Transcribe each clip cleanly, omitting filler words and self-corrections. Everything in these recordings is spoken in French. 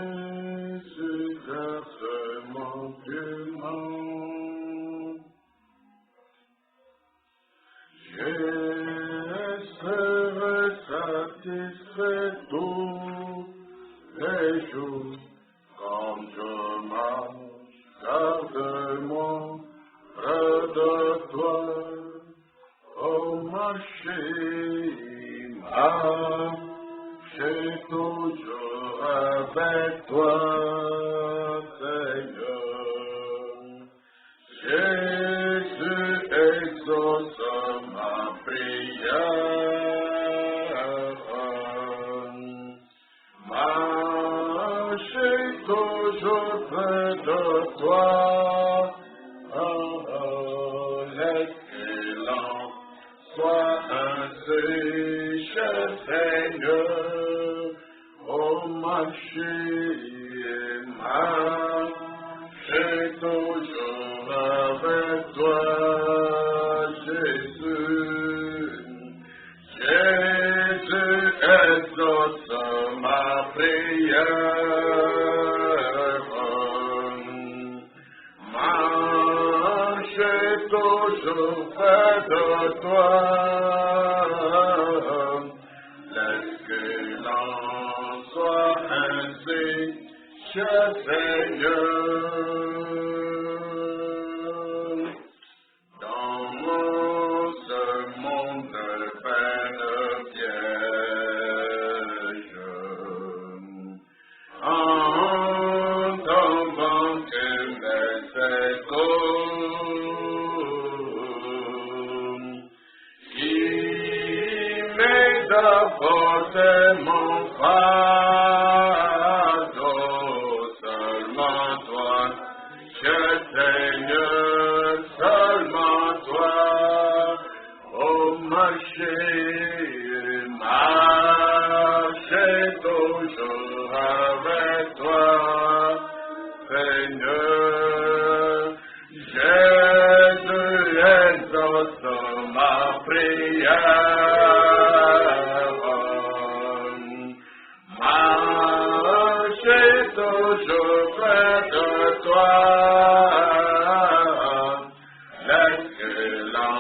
Jésus, verse mon purement. Je serai satisfait tous les jours quand je marche. Garde-moi près de toi, oh marcher toujours avec toi, Seigneur. Jésus exauce ma prière. Marcher toujours près de toi. L'excellent soit ainsi, cher Seigneur, oh marcher toujours avec toi, Jésus. Jésus exauce ma prière. Marcher toujours près de toi, l'excellent soit ainsi, cher Seigneur. Dans ce monde plein de pièges, en tombant que mes échos, qui m'aide à porter mon fardeau, seulement toi, cher Seigneur, seulement toi, oh marcher toujours avec toi, Seigneur. Jésus exauce ma prière. Marcher toujours près de toi. L'excellent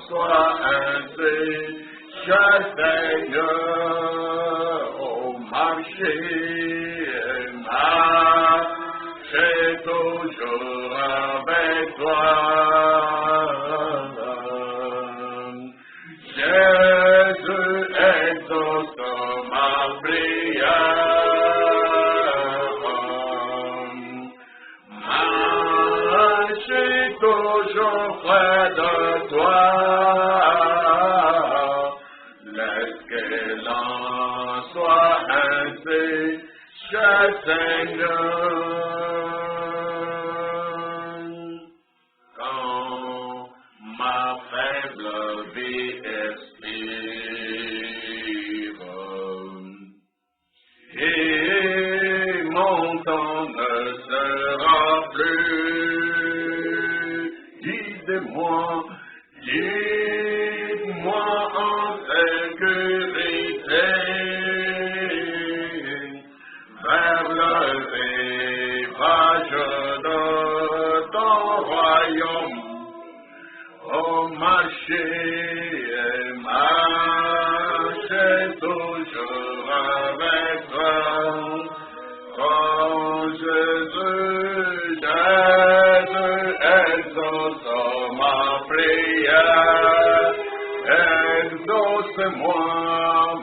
soit ainsi, cher Seigneur, oh marcher toujours avec toi. Jésus exauce ma prière. Marcher toujours près de toi. L'excellent soit ainsi, cher Seigneur. Quand ma faible vie expire et mon temps ne sera plus, guide-moi en sécurité vers le rivage de ton royaume. Oh marcher toujours avec toi. Oh Jésus exauce ma prière. Exauce-moi,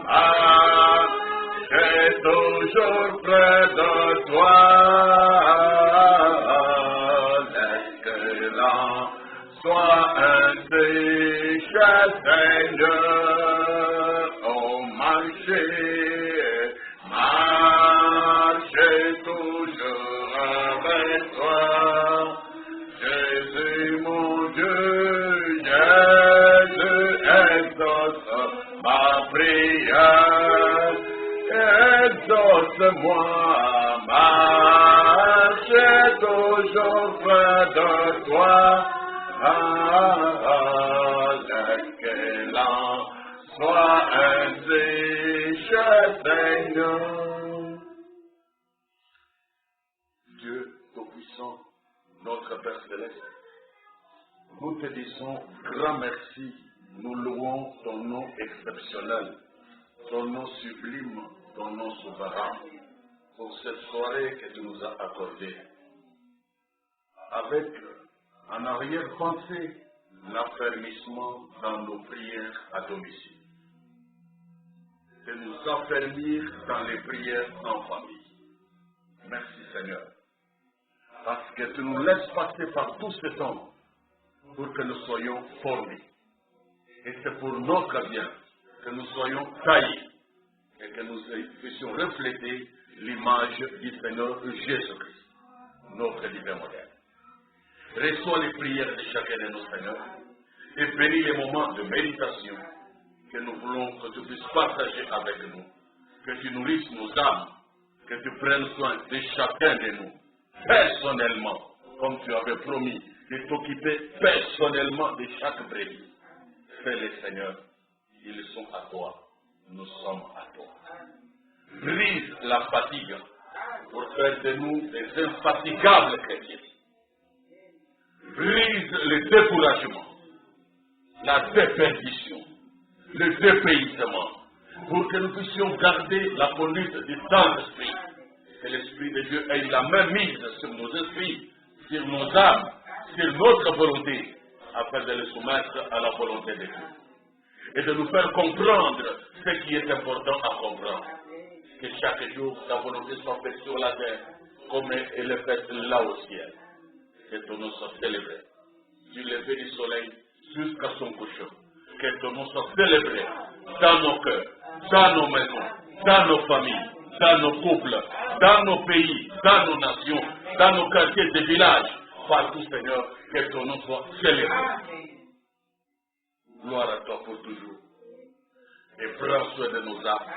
marcher toujours près de toi. L'excellent soit ainsi, cher Seigneur, oh marcher toujours avec toi. Jésus mon Dieu, Jésus exauce ma prière. Exauce-moi, marcher toujours près de toi. Seigneur. Dieu Tout-Puissant, notre Père Céleste, nous te disons grand merci, nous louons ton nom exceptionnel, ton nom sublime, ton nom souverain, pour cette soirée que tu nous as accordée. Avec en arrière-pensée l'affermissement dans nos prières à domicile. De nous affermir dans les prières en famille. Merci Seigneur. Parce que tu nous laisses passer par tout ce temps pour que nous soyons formés. Et c'est pour notre bien que nous soyons taillés et que nous puissions refléter l'image du Seigneur Jésus-Christ, notre divin modèle. Reçois les prières de chacun de nos seigneurs et bénis les moments de méditation que nous voulons que tu puisses partager avec nous, que tu nourrisses nos âmes, que tu prennes soin de chacun de nous, personnellement, comme tu avais promis, de t'occuper personnellement de chaque brebis. Fais-les, Seigneur, ils sont à toi, nous sommes à toi. Brise la fatigue pour faire de nous des infatigables chrétiens. Brise le découragement, la déperdition, le dépaysement, pour que nous puissions garder la conduite du Saint-Esprit. Que l'Esprit de Dieu ait la main mise sur nos esprits, sur nos âmes, sur notre volonté, afin de les soumettre à la volonté de Dieu. Et de nous faire comprendre ce qui est important à comprendre. Que chaque jour, sa volonté soit faite sur la terre, comme elle est faite là au ciel. Que ton nom soit célébré. Du lever du soleil jusqu'à son coucher. Que ton nom soit célébré dans nos cœurs, dans nos maisons, dans nos familles, dans nos couples, dans nos pays, dans nos nations, dans nos quartiers de villages. Partout, Seigneur, que ton nom soit célébré. Gloire à toi pour toujours. Et prends soin de nos âmes.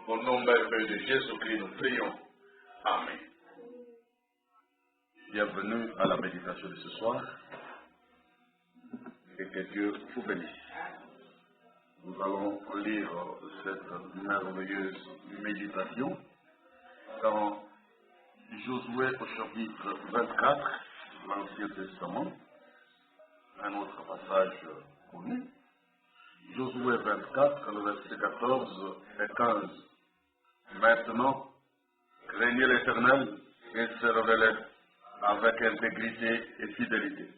Au nom merveilleux de Jésus-Christ, nous prions. Amen. Bienvenue à la méditation de ce soir. Et que Dieu vous bénisse. Nous allons lire cette merveilleuse méditation dans Josué au chapitre 24, l'Ancien Testament, un autre passage connu. Josué 24, le verset 14 et 15. Maintenant, craignez l'Éternel et servez-le avec intégrité et fidélité.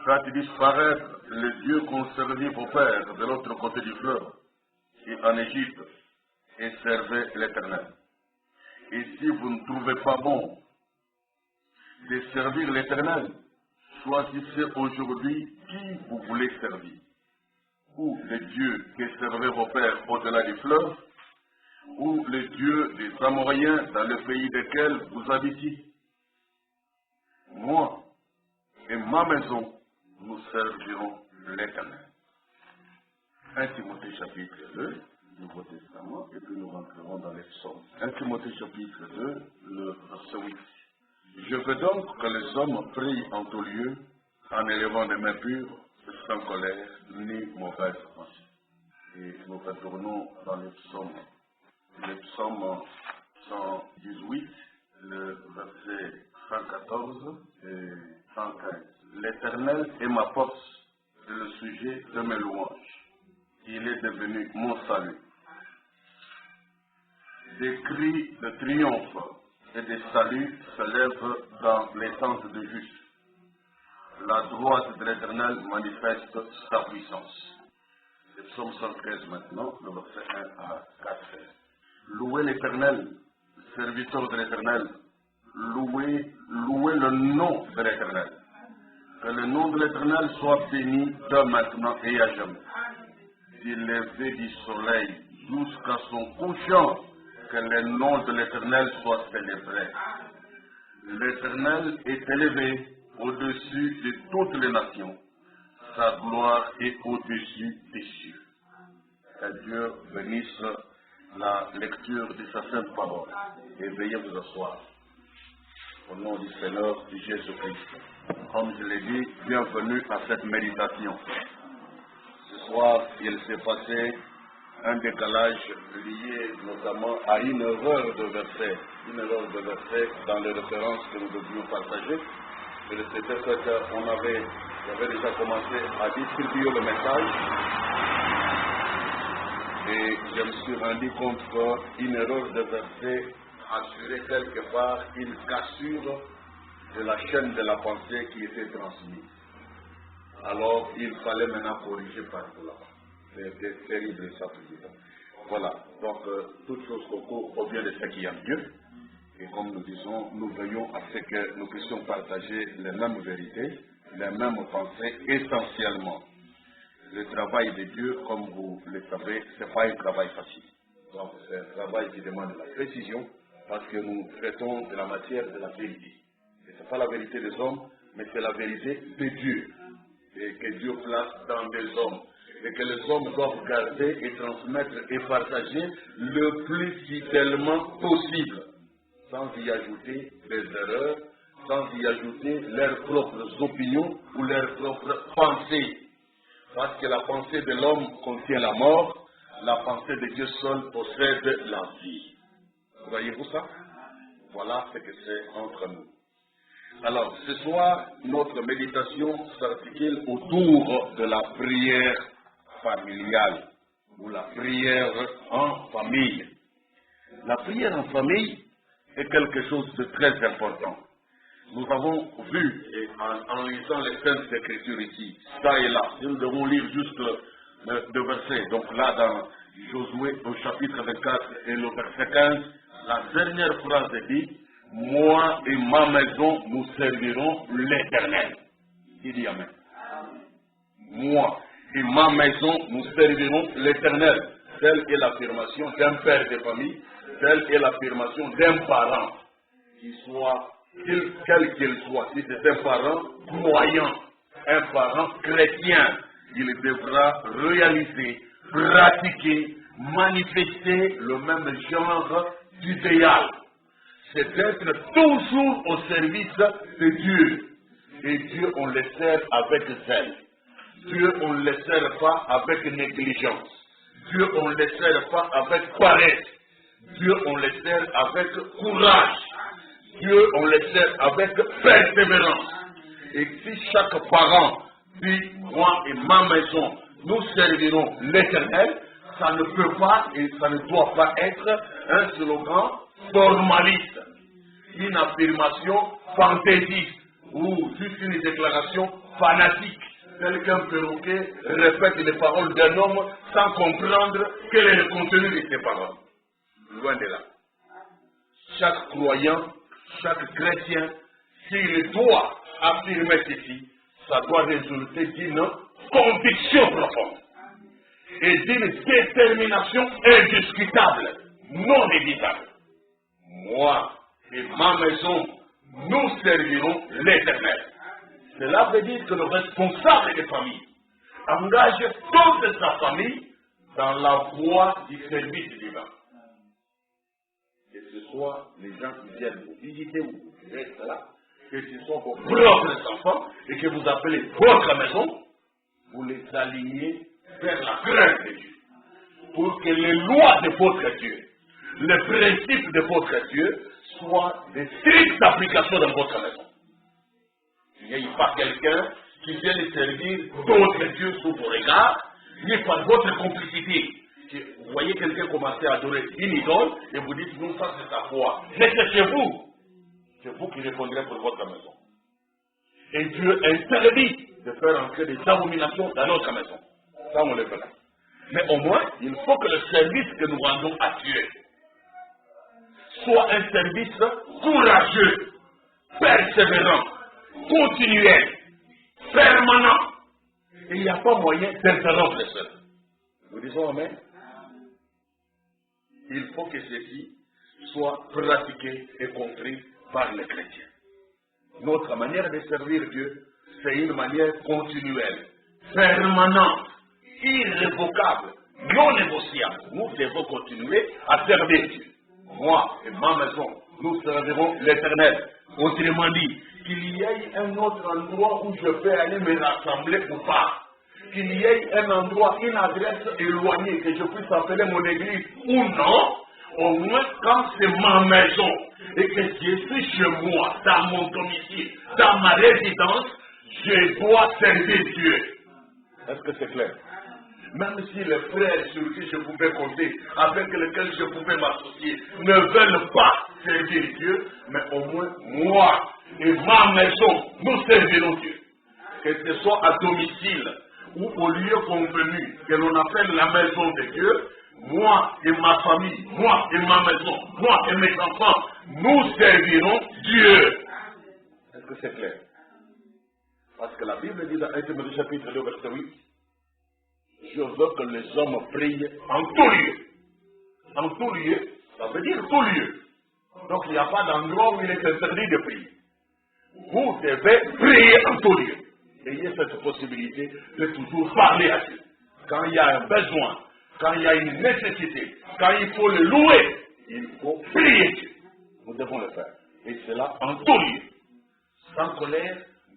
Faites disparaître les dieux qu'ont servi vos pères de l'autre côté du fleuve et en Égypte, et servez l'Éternel. Et si vous ne trouvez pas bon de servir l'Éternel, choisissez aujourd'hui qui vous voulez servir. Ou les dieux que servaient vos pères au-delà du fleuve, ou les dieux des Amoréens dans le pays desquels vous habitez. Moi et ma maison, nous servirons l'Éternel. 1 Timothée chapitre 2, Nouveau Testament, et puis nous rentrerons dans les psaumes. 1 Timothée chapitre 2, le verset 8. Je veux donc que les hommes prient en tout lieu, en élevant des mains pures, sans colère, ni mauvaise pensée. Et nous retournons dans les psaumes. Le psaume 118, le verset 114 et 115. L'Éternel est ma force, c'est le sujet de mes louanges. Il est devenu mon salut. Des cris de triomphe et de salut se lèvent dans les tentes de juste. La droite de l'Éternel manifeste sa puissance. Le psaume 113 maintenant, le verset 1 à 4. Louez l'Éternel, serviteur de l'Éternel. Louez le nom de l'Éternel. Que le nom de l'Éternel soit béni de maintenant et à jamais. Du lever du soleil jusqu'à son couchant, que le nom de l'Éternel soit célébré. L'Éternel est élevé au-dessus de toutes les nations. Sa gloire est au-dessus des cieux. Que Dieu bénisse la lecture de sa sainte parole. Et veuillez vous asseoir. Au nom du Seigneur Jésus-Christ. Comme je l'ai dit, bienvenue à cette méditation. Ce soir, il s'est passé un décalage lié notamment à une erreur de verset dans les références que nous devions partager. Et c'était j'avais déjà commencé à distribuer le message et je me suis rendu compte qu'une erreur de verset assurait quelque part une cassure de la chaîne de la pensée qui était transmise. Alors il fallait maintenant corriger par là-bas. C'était terrible ça, président. Voilà, donc toute chose concourt au bien de ce qui est Dieu. Et comme nous disons, nous veillons à ce que nous puissions partager les mêmes vérités, les mêmes pensées essentiellement. Le travail de Dieu, comme vous le savez, ce n'est pas un travail facile. Donc c'est un travail qui demande de la précision parce que nous traitons de la matière de la vérité. Et ce n'est pas la vérité des hommes, mais c'est la vérité de Dieu. Et que Dieu place dans des hommes. Et que les hommes doivent garder et transmettre et partager le plus fidèlement possible, sans y ajouter des erreurs, sans y ajouter leurs propres opinions ou leurs propres pensées. Parce que la pensée de l'homme contient la mort, la pensée de Dieu seul possède la vie. Voyez-vous ça? Voilà ce que c'est entre nous. Alors, ce soir, notre méditation s'articule autour de la prière familiale ou la prière en famille. La prière en famille est quelque chose de très important. Nous avons vu, et en lisant les Saintes Écritures ici, ça et là, nous devons lire juste deux versets. Donc là, dans Josué, au chapitre 24 et le verset 15, la dernière phrase dit « Moi et ma maison, nous servirons l'Éternel ». Il dit Amen. Moi et ma maison, nous servirons l'Éternel. Telle est l'affirmation d'un père de famille, telle est l'affirmation d'un parent, qui soit, quel qu'il soit. Si c'est un parent croyant, un parent chrétien, il devra réaliser, pratiquer, manifester le même genre d'idéal. C'est d'être toujours au service de Dieu. Et Dieu, on le sert avec zèle. Dieu, on ne le sert pas avec négligence. Dieu, on ne le sert pas avec paresse. Dieu, on le sert avec courage. Dieu, on le sert avec persévérance. Et si chaque parent dit, moi et ma maison, nous servirons l'Éternel, ça ne peut pas et ça ne doit pas être un slogan formaliste, une affirmation fantaisiste ou juste une déclaration fanatique. Tel qu'un perroquet répète les paroles d'un homme sans comprendre quel est le contenu de ces paroles. Loin de là. Chaque croyant, chaque chrétien, s'il doit affirmer ceci, ça doit résulter d'une conviction profonde et d'une détermination indiscutable, non évitable. Moi et ma maison, nous servirons l'Éternel. Cela veut dire que le responsable des familles engage toute sa famille dans la voie du service divin. Que ce soit les gens qui viennent vous visiter ou qui restent là, que ce soit vos propres enfants et que vous appelez votre maison, vous les alignez vers la crainte de Dieu. Pour que les lois de votre Dieu, les principes de votre Dieu soient de strictes applications dans votre maison. Il n'y a pas quelqu'un qui vient les servir d'autres dieux sous vos regards, ni par votre complicité. Vous voyez quelqu'un commencer à adorer une idole et vous dites non, ça c'est sa foi. Mais c'est chez vous. C'est vous qui répondrez pour votre maison. Et Dieu interdit de faire entrer des abominations dans notre maison. Ça on le verra. Mais au moins, il faut que le service que nous rendons à Dieu soit un service courageux, persévérant, continuel, permanent. Et il n'y a pas moyen d'interrompre cela. Nous disons Amen. Il faut que ceci soit pratiqué et compris par les chrétiens. Notre manière de servir Dieu, c'est une manière continuelle, permanente, irrévocable, non négociable. Nous devons continuer à servir Dieu. Moi et ma maison, nous servirons l'Éternel. Autrement dit, qu'il y ait un autre endroit où je peux aller me rassembler ou pas. qu'il y ait un endroit, une adresse éloignée, que je puisse appeler mon église ou non, au moins quand c'est ma maison et que je suis chez moi, dans mon domicile, dans ma résidence, je dois servir Dieu. Est-ce que c'est clair? Même si les frères sur qui je pouvais compter, avec lesquels je pouvais m'associer, ne veulent pas servir Dieu, mais au moins moi et ma maison, nous servirons Dieu. Que ce soit à domicile ou au lieu convenu que l'on appelle la maison de Dieu, moi et ma famille, moi et ma maison, moi et mes enfants, nous servirons Dieu. Est-ce que c'est clair? Parce que la Bible dit dans 1 Timothée chapitre 2 verset 8, je veux que les hommes prient en tout lieu. En tout lieu, ça veut dire tout lieu. Donc il n'y a pas d'endroit où il est interdit de prier. Vous devez prier en tout lieu. Ayez cette possibilité de toujours parler à Dieu. Quand il y a un besoin, quand il y a une nécessité, quand il faut le louer, il faut prier Dieu. Nous devons le faire. Et cela en tout lieu. Sans colère,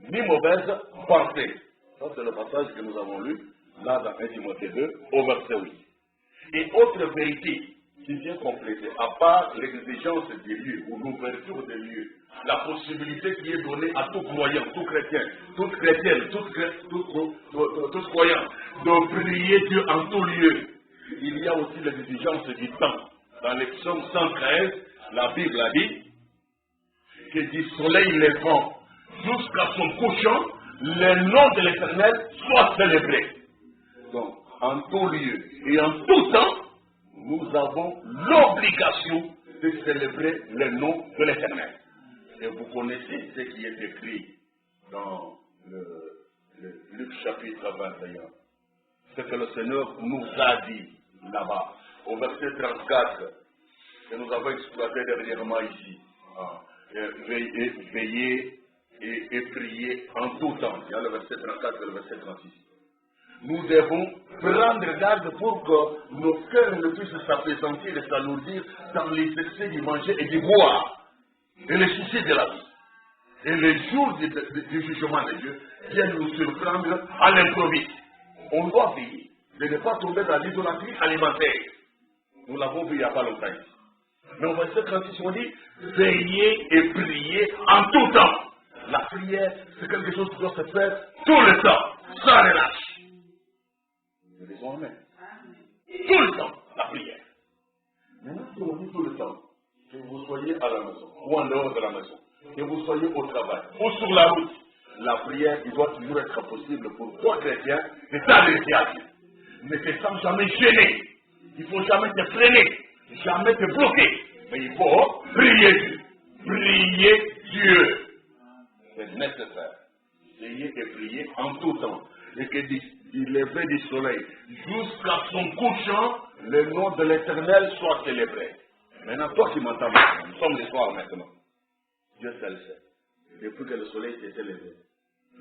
ni mauvaise pensée. Ça c'est le passage que nous avons lu, là dans 1 Timothée 2, au verset 8. Et autre vérité qui vient compléter, à part l'exigence des lieux ou l'ouverture des lieux, la possibilité qui est donnée à tout croyant, tout chrétien, toute chrétienne, tout croyant, de prier Dieu en tout lieu. Il y a aussi l'exigence du temps. Dans les psaumes 113, la Bible a dit que du soleil levant jusqu'à son couchant, le nom de l'Éternel soit célébré. Donc, en tout lieu et en tout temps, nous avons l'obligation de célébrer le nom de l'Éternel. Et vous connaissez ce qui est écrit dans le Luc chapitre 21. Ce que le Seigneur nous a dit là-bas, au verset 34, que nous avons exploité dernièrement ici. Veillez et prier en tout temps. Il y a le verset 34 et le verset 36. Nous devons prendre garde pour que nos cœurs ne puissent s'apaisantir et s'alourdir dans les excès du manger et du boire et les soucis de la vie. Et les jours du jugement de Dieu viennent nous surprendre à l'improviste. On doit veiller de ne pas tomber dans l'idolâtrie alimentaire. Nous l'avons vu il n'y a pas longtemps ici. Mais au verset 36, on dit veillez et priez en tout temps. La prière, c'est quelque chose qui doit se faire tout le temps, sans relâche. Nous disons Amen. Tout le temps, la prière. Maintenant, si on dit tout le temps, que vous soyez à la maison, ou en dehors de la maison, que vous soyez au travail, ou sur la route, la prière, il doit toujours être possible pour toi, chrétien, de t'adresser à Dieu. Ne te sens jamais gêné. Il ne faut jamais te freiner, jamais te bloquer. Mais il faut prier Dieu. Prier Dieu. C'est nécessaire. Prier et prier en tout temps. Et que du lever du soleil jusqu'à son couchant, le nom de l'Éternel soit célébré. Maintenant, toi qui m'entends, nous sommes le soir maintenant. Dieu seul sait. Depuis que le soleil s'est élevé,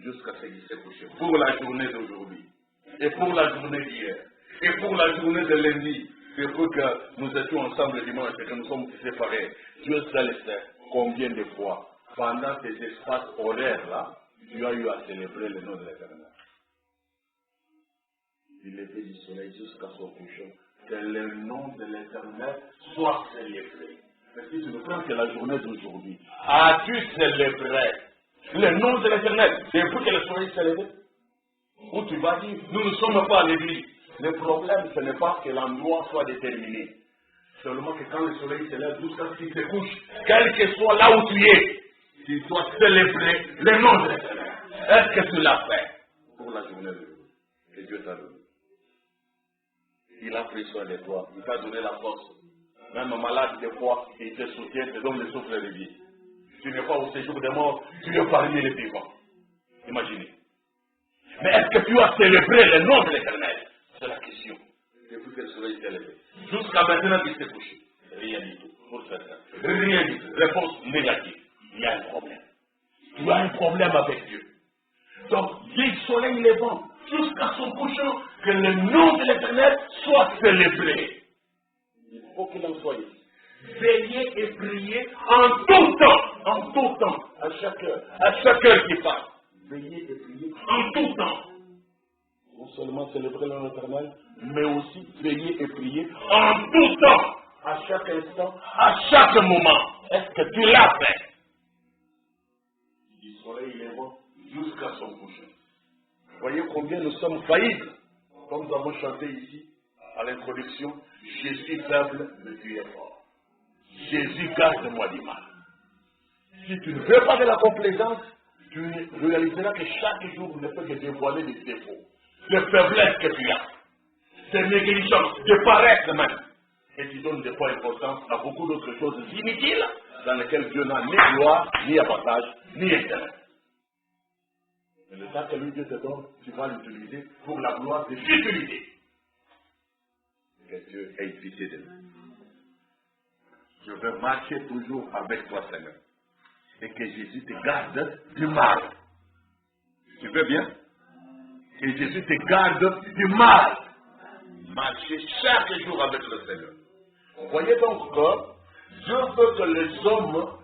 jusqu'à ce qu'il s'est couché. Pour la journée d'aujourd'hui, et pour la journée d'hier, et pour la journée de lundi, depuis que nous étions ensemble dimanche et que nous sommes séparés, Dieu seul sait combien de fois, pendant ces espaces horaires-là, tu as eu à célébrer le nom de l'Éternel. Du lever du soleil jusqu'à son couchant, que le nom de l'Éternel soit célébré. Mais si tu ne prends que la journée d'aujourd'hui, as-tu célébré le nom de l'Éternel depuis que le soleil s'est levé? Ou tu vas dire, nous ne sommes pas à l'église. Le problème, ce n'est pas que l'endroit soit déterminé. Seulement que quand le soleil se lève jusqu'à ce qu'il se couche, quel que soit là où tu es, tu dois célébrer le nom de l'Éternel. Est-ce que tu l'as fait pour la journée d'aujourd'hui que Dieu t'a donné? Il a pris soin de toi, il t'a donné la force. Même malade des fois, il te soutient, te donne le souffle de vie. Tu n'es pas au séjour des morts, tu es parmi les vivants. Imaginez. Mais est-ce que tu as célébré le nom de l'Éternel? C'est la question. Depuis que le soleil s'est levé. Jusqu'à maintenant qu'il s'est couché. Rien du tout. Pour certains. Rien du tout. Réponse négative. Il y a un problème. Tu as un problème avec Dieu. Donc, du soleil levant jusqu'à son couchant, que le nom de l'Éternel soit célébré. Il faut qu'il en soit ici. Veillez et priez en tout temps, à chaque heure qui passe. Veillez et priez en tout temps. Non seulement célébrer le nom éternel, mais aussi veiller et prier en tout temps, à chaque instant, à chaque moment. Est-ce que tu l'as fait? Du soleil levant jusqu'à son coucher. Voyez combien nous sommes faillibles. Comme nous avons chanté ici, à l'introduction, je suis faible, mais tu es fort. Jésus, garde-moi du mal. Si tu ne veux pas de la complaisance, tu réaliseras que chaque jour ne peut que dévoiler des défauts, des faiblesses que tu as, des négligences, des paresses même. Et tu donnes des fois importance à beaucoup d'autres choses inutiles dans lesquelles Dieu n'a ni gloire, ni avantage, ni intérêt. Mais le temps que lui Dieu te donne, tu vas l'utiliser pour la gloire de l'utilité. Que Dieu ait pitié de nous. Je veux marcher toujours avec toi, Seigneur. Et que Jésus te garde du mal. Tu veux bien? Que Jésus te garde du mal. Marcher chaque jour avec le Seigneur. Voyez donc que Dieu veut que les hommes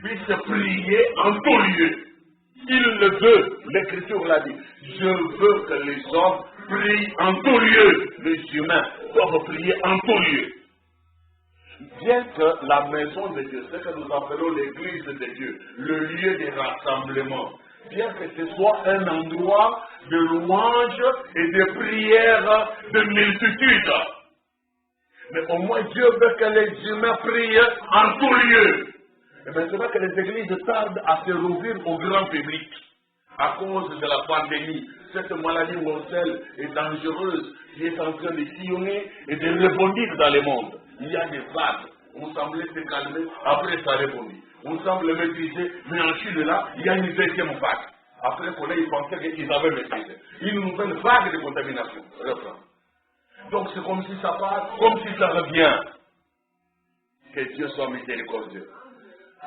puissent prier en tout lieu. Il le veut, l'Écriture l'a dit. Je veux que les hommes prient en tout lieu. Les humains doivent prier en tout lieu. Bien que la maison de Dieu, ce que nous appelons l'église de Dieu, le lieu de rassemblement, bien que ce soit un endroit de louange et de prière de multitude, mais au moins Dieu veut que les humains prient en tout lieu. Et maintenant que les églises tardent à se rouvrir au grand public, à cause de la pandémie, cette maladie mortelle et dangereuse qui est en train de sillonner et de rebondir dans le monde. Il y a des vagues, on semblait se calmer, après ça rebondit. On semble maîtriser, mais en Chine là, il y a une deuxième vague. Après qu'on ait pensé qu'ils avaient maîtrisé. Une nouvelle vague de contamination. Reprend. Donc c'est comme si ça part, comme si ça revient. Que Dieu soit miséricordieux.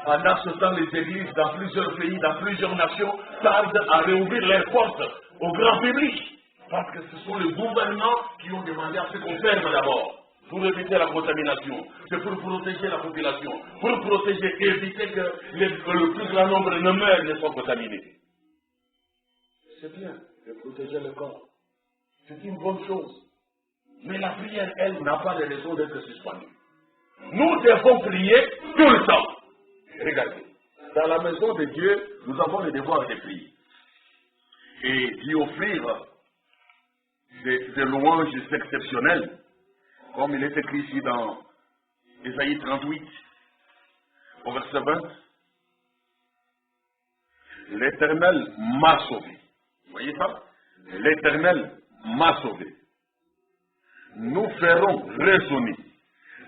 Pendant ce temps, les églises dans plusieurs pays, dans plusieurs nations, tardent à réouvrir leurs portes au grand public. Parce que ce sont les gouvernants qui ont demandé à ce qu'on ferme d'abord, pour éviter la contamination. C'est pour protéger la population, pour protéger, éviter que le plus grand nombre ne meurent, ne soient contaminés. C'est bien de protéger le corps. C'est une bonne chose. Mais la prière, elle, n'a pas de raison d'être suspendue. Nous devons prier tout le temps. Regardez, dans la maison de Dieu, nous avons le devoir de prier et d'y offrir des louanges exceptionnelles, comme il est écrit ici dans Ésaïe 38, au verset 20. L'Éternel m'a sauvé. Vous voyez ça? L'Éternel m'a sauvé. Nous ferons résonner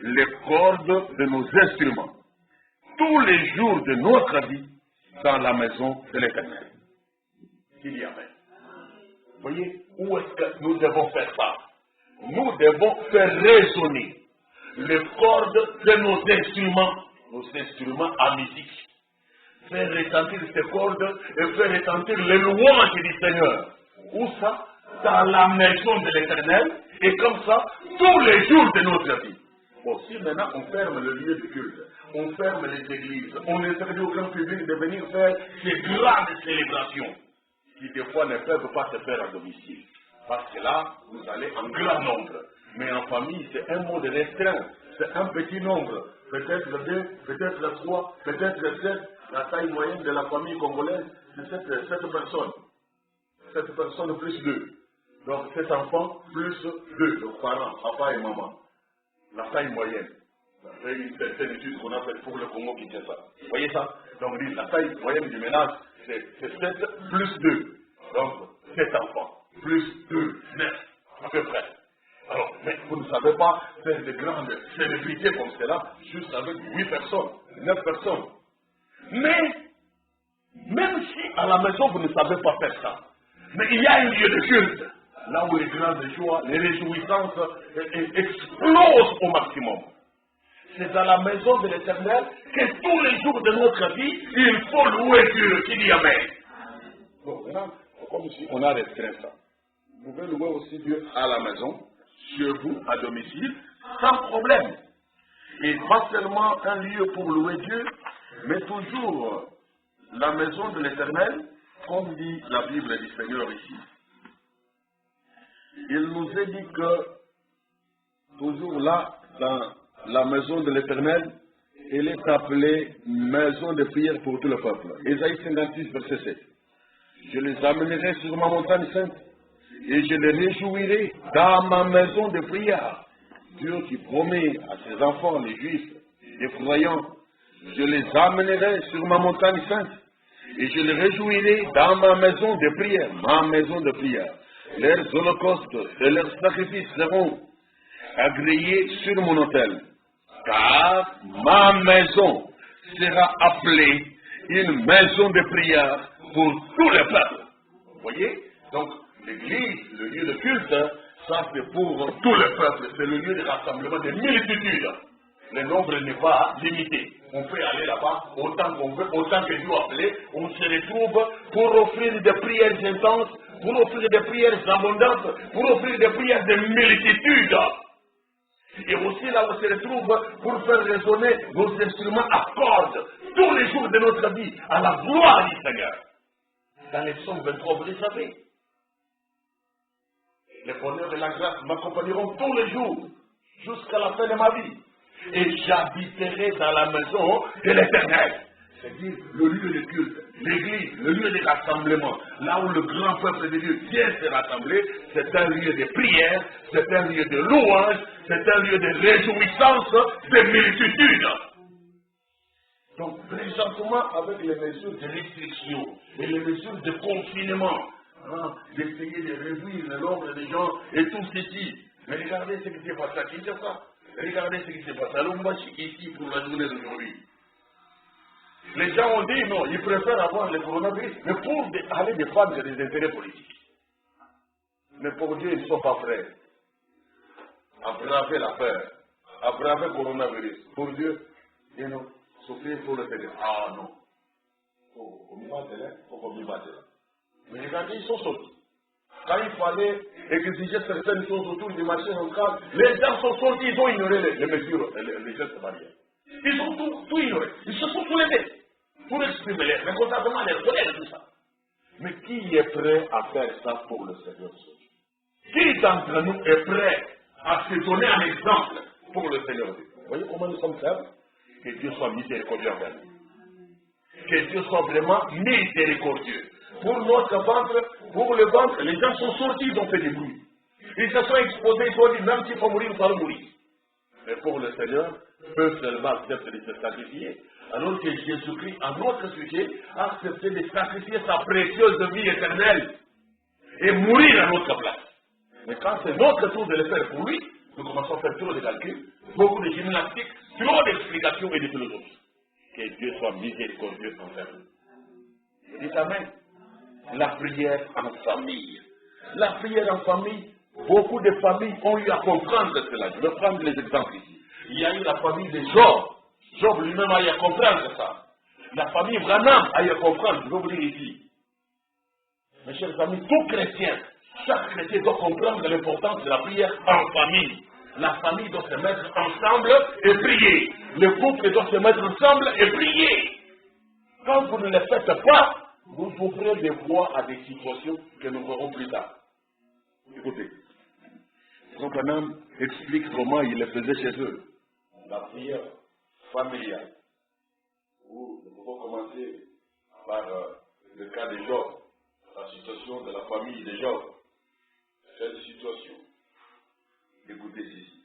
les cordes de nos instruments tous les jours de notre vie dans la maison de l'Éternel. Qu'il y a même. Vous voyez, où est-ce que nous devons faire ça? Nous devons faire résonner les cordes de nos instruments à musique. Faire retentir ces cordes et faire retentir les louanges du Seigneur. Où ça? Dans la maison de l'Éternel, et comme ça, tous les jours de notre vie. Bon, si maintenant on ferme le lieu de culte, on ferme les églises, on interdit au grand public de venir faire ces grandes célébrations, qui des fois ne peuvent pas se faire à domicile. Parce que là, vous allez en grand nombre. Mais en famille, c'est un mot de restreint. C'est un petit nombre. Peut-être 2, peut-être 3, peut-être 7. La taille moyenne de la famille congolaise, c'est 7 personnes. 7 personnes plus 2. Donc 7 enfants plus 2. Donc parents, papa et maman. La taille moyenne. C'est une certaine étude qu'on a faite pour le Congo qui fait ça. Vous voyez ça? Donc la taille moyenne du ménage, c'est 7 plus 2. Donc 7 enfants. Plus 2, 9, à peu près. Alors, mais vous ne savez pas faire de grandes célébrités comme cela, juste avec 8 personnes, 9 personnes. Mais, même si à la maison vous ne savez pas faire ça, mais il y a un lieu de culte, là où les grandes joies, les réjouissances explosent au maximum. C'est dans la maison de l'Éternel que tous les jours de notre vie, il faut louer Dieu, qu'il y a même. Bon, maintenant, comme si on a restreint ça. Vous pouvez louer aussi Dieu à la maison, chez vous, à domicile, sans problème. Et pas seulement un lieu pour louer Dieu, mais toujours la maison de l'Éternel, comme dit la Bible du Seigneur ici. Il nous est dit que, toujours là, dans la maison de l'Éternel, elle est appelée maison de prière pour tout le peuple. Ésaïe 56, verset 7. Je les amènerai sur ma montagne sainte et je les réjouirai dans ma maison de prière. Dieu qui promet à ses enfants, les juifs, les croyants, je les amènerai sur ma montagne sainte et je les réjouirai dans ma maison de prière. Ma maison de prière. Leurs holocaustes et leurs sacrifices seront agréés sur mon autel. Car ma maison sera appelée une maison de prière pour tous les peuples. Vous voyez? Donc, l'église, le lieu de culte, ça c'est pour tous les peuples. C'est le lieu de rassemblement des multitudes. Le nombre n'est pas limité. On peut aller là-bas autant qu'on veut, autant que Dieu a appelé. On se retrouve pour offrir des prières intenses, pour offrir des prières abondantes, pour offrir des prières de multitudes. Et aussi là où on se retrouve pour faire résonner nos instruments à cordes tous les jours de notre vie à la gloire du Seigneur. Dans les psaumes 23, vous le savez. Le bonheur et la grâce m'accompagneront tous les jours jusqu'à la fin de ma vie. Et j'habiterai dans la maison de l'Éternel. C'est-à-dire le lieu de culte, l'église, le lieu de rassemblement, là où le grand peuple de Dieu vient se rassembler, c'est un lieu de prière, c'est un lieu de louange, c'est un lieu de réjouissance, de multitude. Donc, présentement, avec les mesures de restriction et les mesures de confinement, d'essayer de réduire le nombre de gens et tout ceci, mais regardez ce qui s'est passé à Kinshasa, regardez ce qui s'est passé à Lubumbashi ici pour la journée d'aujourd'hui. Les gens ont dit non, ils préfèrent avoir le coronavirus, mais pour aller défendre les intérêts politiques. Mais pour Dieu, ils ne sont pas prêts à braver la peur, à braver le coronavirus. Pour Dieu, et non, souffrir pour le Seigneur. Ah non. Mais regardez, ils sont sortis. Quand il fallait exiger certaines choses autour du marché central, les gens sont sortis, ils ont ignoré les mesures, les gestes barrières. Ils ont tout ignoré. Ils se sont soulevés pour exprimer les mécontentements, les colères, tout ça. Mais qui est prêt à faire ça pour le Seigneur? Qui d'entre nous est prêt à se donner un exemple pour le Seigneur? Vous voyez comment nous sommes faibles? Que Dieu soit miséricordieux envers nous. Que Dieu soit vraiment miséricordieux. Pour notre ventre, pour le ventre, les gens sont sortis, ils ont fait du bruit. Ils se sont exposés, ils ont dit, même s'il faut mourir, nous allons mourir. Mais pour le Seigneur, eux seulement acceptent de se sacrifier. Alors que Jésus-Christ, à notre sujet, a accepté de sacrifier sa précieuse vie éternelle et mourir à notre place. Mais quand c'est notre tour de le faire pour lui, nous commençons à faire trop de calculs, beaucoup de gymnastique, trop d'explications et de philosophie. Que Dieu soit miséricordieux envers nous. Dites Amen. La prière en famille. La prière en famille, beaucoup de familles ont eu à comprendre cela. Je vais prendre les exemples ici. Il y a eu la famille de Job. Job lui-même a eu à comprendre ça. La famille Branham a eu à comprendre. Je vais vous dire ici. Mes chers amis, tout chrétien, chaque chrétien doit comprendre l'importance de la prière en famille. La famille doit se mettre ensemble et prier. Le couple doit se mettre ensemble et prier. Quand vous ne le faites pas, vous ouvrez des voies à des situations que nous verrons plus tard. Écoutez. Donc Branham explique comment il le faisait chez eux. La prière familiale. Nous pouvons commencer par le cas de Job, la situation de la famille de Job. Cette situation. Écoutez ceci.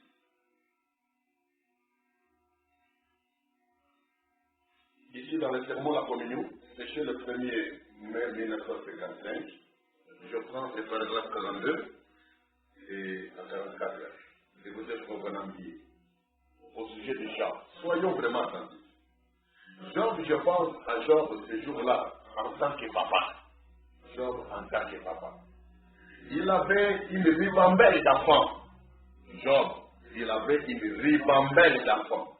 Ici, dans le sermon La Communion, c'est le 1er mai 1955. Je prends le paragraphe 42 et la 44. Écoutez ce qu'on va en dire. Au sujet de Job. Soyons vraiment attentifs. Job, je pense à Job ce jour-là en tant que papa. Job en tant que papa. Il avait une ribambelle d'enfants. Job, il avait une ribambelle d'enfants.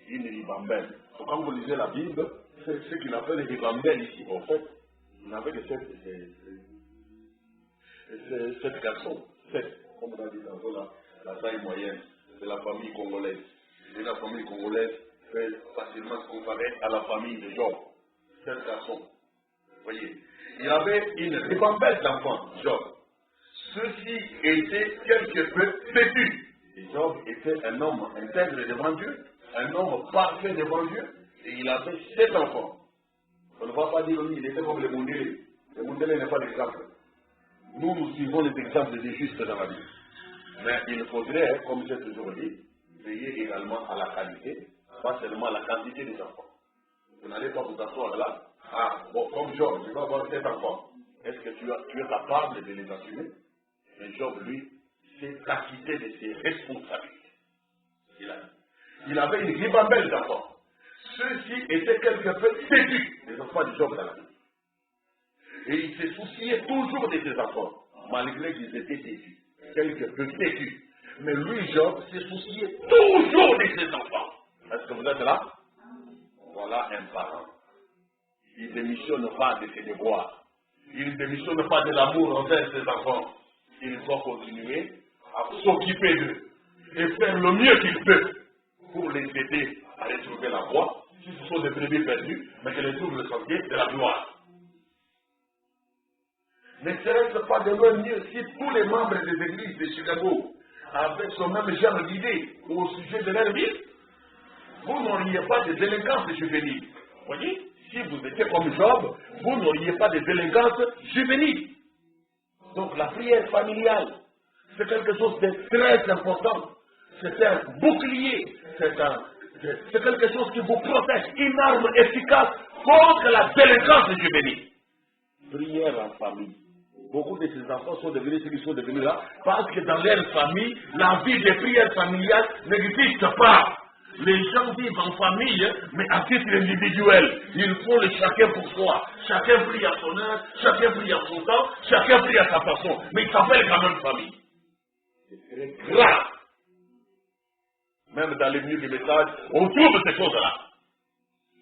Une ribambelle. Donc, quand vous lisez la Bible, c'est ce qu'il appelle une ribambelle ici. En fait, il n'avait que 7 garçons. 7, comme on a dit tantôt, la taille moyenne de la famille congolaise. Et la famille congolaise peut facilement se comparer à la famille de Job. 7 garçons. Vous voyez, il avait une ribambelle d'enfants, Job. Ceux-ci étaient quelque peu têtus. Et Job était un homme intègre devant Dieu, un homme parfait devant Dieu, et il avait 7 enfants. On ne va pas dire oui, il était comme les Mondélé. Les Mondélé n'est pas l'exemple. Nous suivons les exemples des justes dans la vie. Mais il faudrait, comme j'ai toujours dit, veiller également à la qualité, pas seulement à la quantité des enfants. Vous n'allez pas vous asseoir là. Ah, bon, comme Job, je vais avoir 7 enfants. Est-ce que tu es capable de les assumer? Mais Job, lui, s'est acquitté de ses responsabilités. Il avait une ribambelle d'enfants. Ceux-ci étaient quelque peu têtus, les enfants de Job dans la vie. Et il se souciait toujours de ses enfants, malgré qu'ils étaient têtus, quelque peu têtus. Mais lui, Job, se souciait toujours de ses enfants. Est-ce que vous êtes là? Voilà un parent. Il ne démissionne pas de ses devoirs. Il ne démissionne pas de l'amour envers ses enfants. Il doit continuer à s'occuper d'eux et faire le mieux qu'il peut pour les aider à retrouver la voie, si ce sont des brebis perdus, mais qu'elles trouvent le sentier de la gloire. Ne serait-ce pas de même mieux si tous les membres des églises de Chicago avaient ce même genre d'idée au sujet de leur vie? Vous n'auriez pas de délinquance juvénile. Vous voyez? Si vous étiez comme Job, vous n'auriez pas de délinquance juvénile. Donc la prière familiale, c'est quelque chose de très important. C'est un bouclier, c'est quelque chose qui vous protège, une arme efficace contre la délinquance juvénile. Prière en famille. Beaucoup de ces enfants sont devenus ceux qui sont devenus là parce que dans leur famille, la vie de prière familiale n'existe pas. Les gens vivent en famille, mais à titre individuel. Ils font le chacun pour soi. Chacun prie à son heure, chacun prie à son temps, chacun prie à sa façon. Mais ils s'appellent quand même famille. C'est très grave. Même dans les milieux du message, on trouve ces choses-là.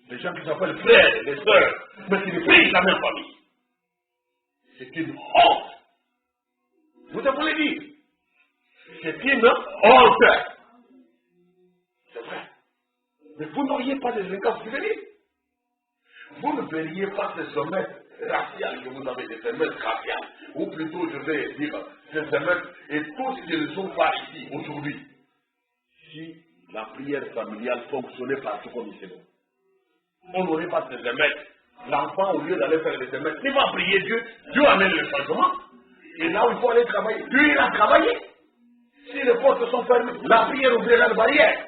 Les gens qui s'appellent frères, les sœurs, mais qui ne prient la même famille. C'est une honte. Vous devez le dire. C'est une honte. C'est vrai. Mais vous n'auriez pas de délinquance juvénile. Vous ne verriez pas ces sommettes raciales que vous avez, des sommettes raciales. Ou plutôt, je vais dire, ces sommettes et tout ce qu'ils sont pas ici aujourd'hui. Si la prière familiale fonctionnait partout comme il se doit. On n'aurait pas ces sommettes. L'enfant, au lieu d'aller faire des semestres, il va prier Dieu, Dieu amène le changement. Et là où il faut aller travailler, Dieu ira travailler. Si les portes sont fermées, la prière ouvrira la barrière.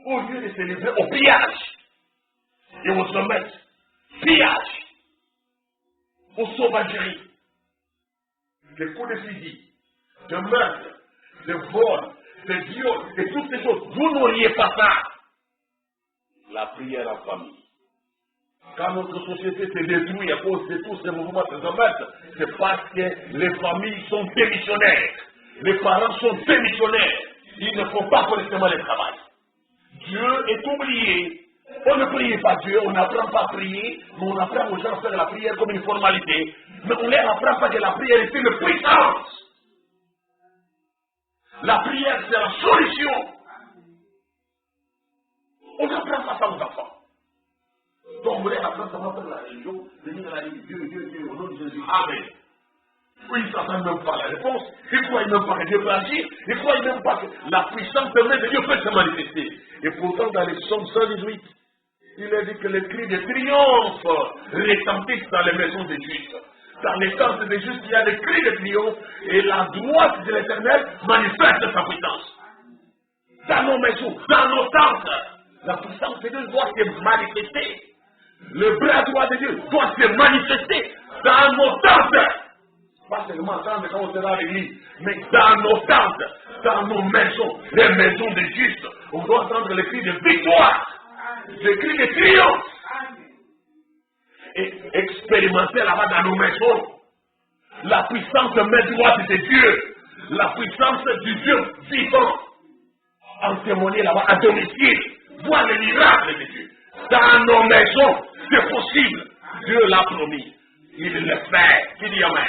Au lieu de se livrer au pillage et au semestre, pillage, aux sauvageries, des coups de fusil, de meurtre, de vol, de viol, et toutes ces choses, vous n'auriez pas ça. La prière en famille. Quand notre société se détruit à cause de tous ces mouvements de commerce, c'est parce que les familles sont démissionnaires. Les parents sont démissionnaires. Ils ne font pas correctement le travail. Dieu est oublié. On ne prie pas Dieu, on n'apprend pas à prier, mais on apprend aux gens à faire la prière comme une formalité. Mais on ne leur apprend pas que la prière est une puissance. La prière, c'est la solution. On n'apprend pas ça aux enfants. Donc, vous voulez apprendre comment faire la religion, venir à la Dieu, Dieu, Dieu, au nom de Jésus. Amen. Oui, ils ne savent même pas la réponse. Ils ne croient même pas que Dieu peut agir. Ils ne croient même pas que la puissance de Dieu peut se manifester. Et pourtant, dans les psaumes 118, il a dit que les cris de triomphe retentissent dans les maisons des justes. Dans les tentes des justes, il y a des cris de triomphe et la droite de l'Éternel manifeste sa puissance. Dans nos maisons, dans nos tentes, la puissance de Dieu doit se manifester. Le bras droit de Dieu doit se manifester dans nos tentes. Pas seulement entendre quand on sera à l'église, mais dans nos tentes, dans nos maisons, les maisons des justes. On doit entendre les cris de victoire, les cris de triomphe. Et expérimenter là-bas dans nos maisons la puissance de main droite de Dieu, la puissance du Dieu vivant. En témoigner là-bas à domicile, voir les miracles de Dieu. Dans nos maisons, c'est possible. Dieu l'a promis. Il le fait. Qui dit Amen?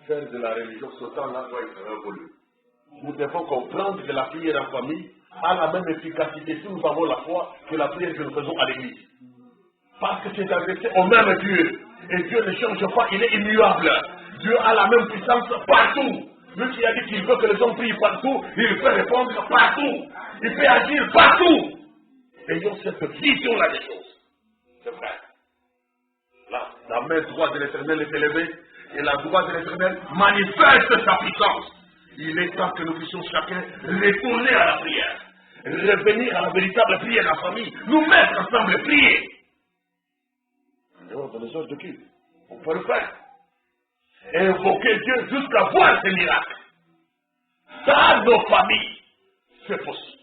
Faire de la religion ce temps-là doit être révolu. Nous devons comprendre que la prière en famille a la même efficacité si nous avons la foi que la prière que nous faisons à l'église. Parce que c'est adressé au même Dieu. Et Dieu ne change pas, il est immuable. Dieu a la même puissance partout. Lui qui a dit qu'il veut que les gens prient partout, il peut répondre partout. Il peut agir partout. Ayons cette vision-là des choses. C'est vrai. Là, la main droite de l'Éternel est élevée et la droite de l'Éternel manifeste sa puissance. Il est temps que nous puissions chacun retourner à la prière. Revenir à la véritable prière de la famille. Nous mettre ensemble et prier. En dehors de les heures de culte. On peut le faire. Et invoquer Dieu jusqu'à voir ces miracles. Dans nos familles, c'est possible.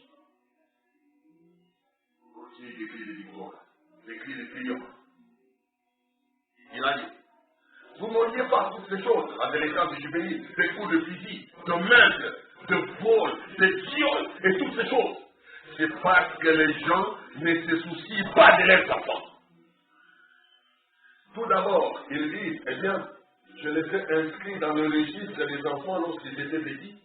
Aussi des cris de victoire, des cris de triomphe. Il a dit, vous n'auriez pas toutes ces choses, la délinquance juvénile, des coups de fusil, de meurtre, de vol, de viol et toutes ces choses. C'est parce que les gens ne se soucient pas de leurs enfants. Tout d'abord, ils disent, eh bien, je les ai inscrits dans le registre des enfants lorsqu'ils étaient petits,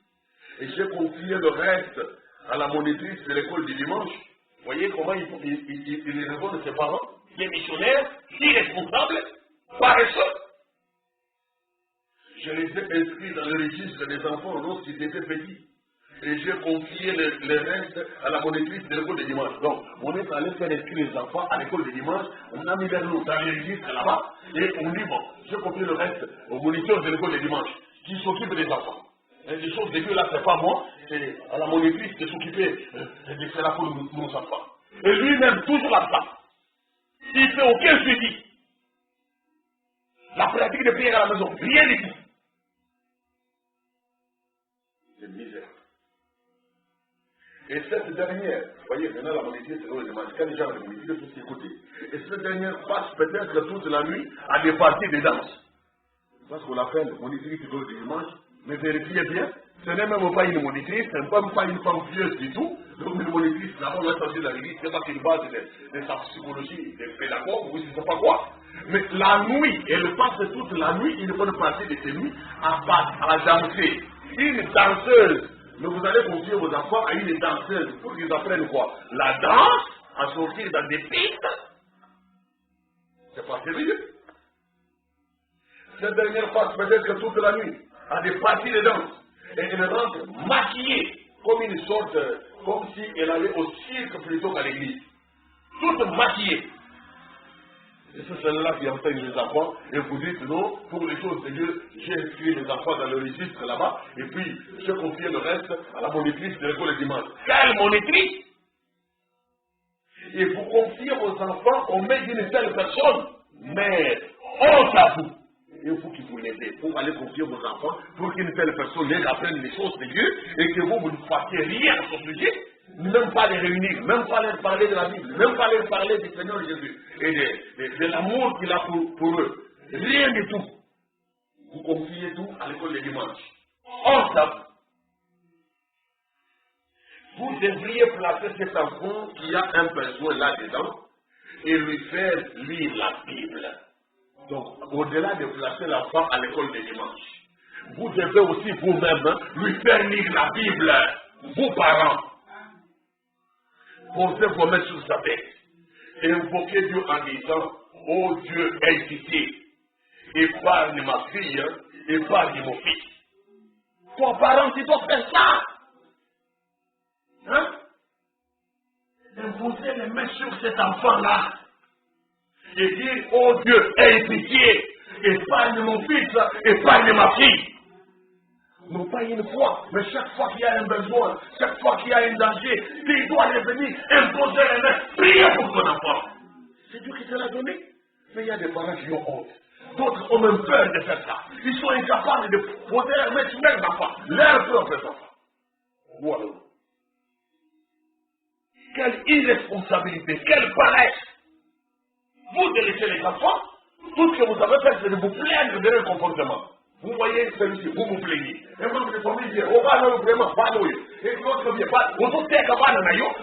et j'ai confié le reste à la monitrice de l'école du dimanche. Vous voyez comment il répond de ses parents, les missionnaires, irresponsables, paresseux. Je les ai inscrits dans le registre des enfants lorsqu'ils étaient petits. Et j'ai confié le reste à la monitrice de l'école de dimanche. Donc, on est allé faire inscrire les enfants à l'école de dimanche, on a mis vers nous dans le registre là-bas, et on dit, bon, j'ai confié le reste au moniteur de l'école de dimanche, qui s'occupe des enfants. Et les choses de Dieu là, c'est pas moi, c'est à la monitrice de s'occuper de cela pour nos enfants. Et lui-même, toujours là-bas, il ne fait aucun suivi. La pratique de prière à la maison, rien du tout. C'est misère. Et cette dernière, vous voyez, maintenant la monitrice, c'est le dimanche, quand les gens le monitrice, il faut s'écouter. Et cette dernière passe peut-être toute la nuit à des parties de danse. C'est ce qu'on appelle monitrice du dimanche, mais vérifiez bien, ce n'est même pas une monitrice, ce n'est même pas une femme pieuse du tout. Donc une monitrice, d'abord, on va sortir de la l'église, c'est pas une base de sa psychologie, des pédagogues, ou je ne sais pas quoi. Mais la nuit, elle passe toute la nuit, une bonne partie de ces nuits, à danser. Une danseuse. Mais vous allez confier vos enfants à une danseuse pour qu'ils apprennent quoi? La danse, à sortir dans des pistes. C'est pas sérieux. Cette dernière passe peut-être toute la nuit à des parties de danse. Et elle rentre maquillée, comme une sorte, comme si elle allait au cirque plutôt qu'à l'église. Toute maquillée. Et c'est celle-là qui enseigne les enfants. Et vous dites non, pour les choses de Dieu, j'ai inscrit les enfants dans le registre là-bas. Et puis, j'ai confié le reste à la monitrice de l'école le dimanche. Quelle monitrice? Et vous confiez vos enfants au maître d'une telle personne. Mais, honte à vous. Et vous qui vous l'aidez, pour aller confier vos enfants, pour qu'une telle personne les apprenne les choses de Dieu, et que vous ne fassiez rien à ce sujet, même pas les réunir, même pas leur parler de la Bible, même pas leur parler du Seigneur Jésus, et de l'amour qu'il a pour eux. Rien du tout. Vous confiez tout à l'école le dimanche. Honte à vous. Vous devriez placer cet enfant qui a un besoin là-dedans, et lui faire lire la Bible. Donc, au-delà de placer l'enfant à l'école de dimanche, vous devez aussi vous-même lui faire lire la Bible, vos parents. Posez vos mains sur sa tête et invoquez Dieu en disant, oh Dieu, aie pitié, épargne ma fille, épargne mon fils. Ton parent, tu dois faire ça. Hein? Imposez les mains sur cet enfant-là. Et dire, oh Dieu, aie pitié, épargne mon fils, épargne ma fille. Non pas une fois, mais chaque fois qu'il y a un besoin, chaque fois qu'il y a un danger, il doit revenir, imposer les mains, prier pour ton enfant. C'est Dieu qui te l'a donné. Mais il y a des parents qui ont honte. D'autres ont même peur de faire ça. Ils sont incapables de poser les mains sur leurs enfants, leurs propres enfants. Voilà. Quelle irresponsabilité, quelle paresse. Vous délaissez les enfants, tout ce que vous avez fait, c'est de vous plaindre de leur comportement. Vous voyez celui-ci, vous vous plaignez. Et vous vous dites, on va le vraiment, pas nous. Et l'autre vient pas, vous vous êtes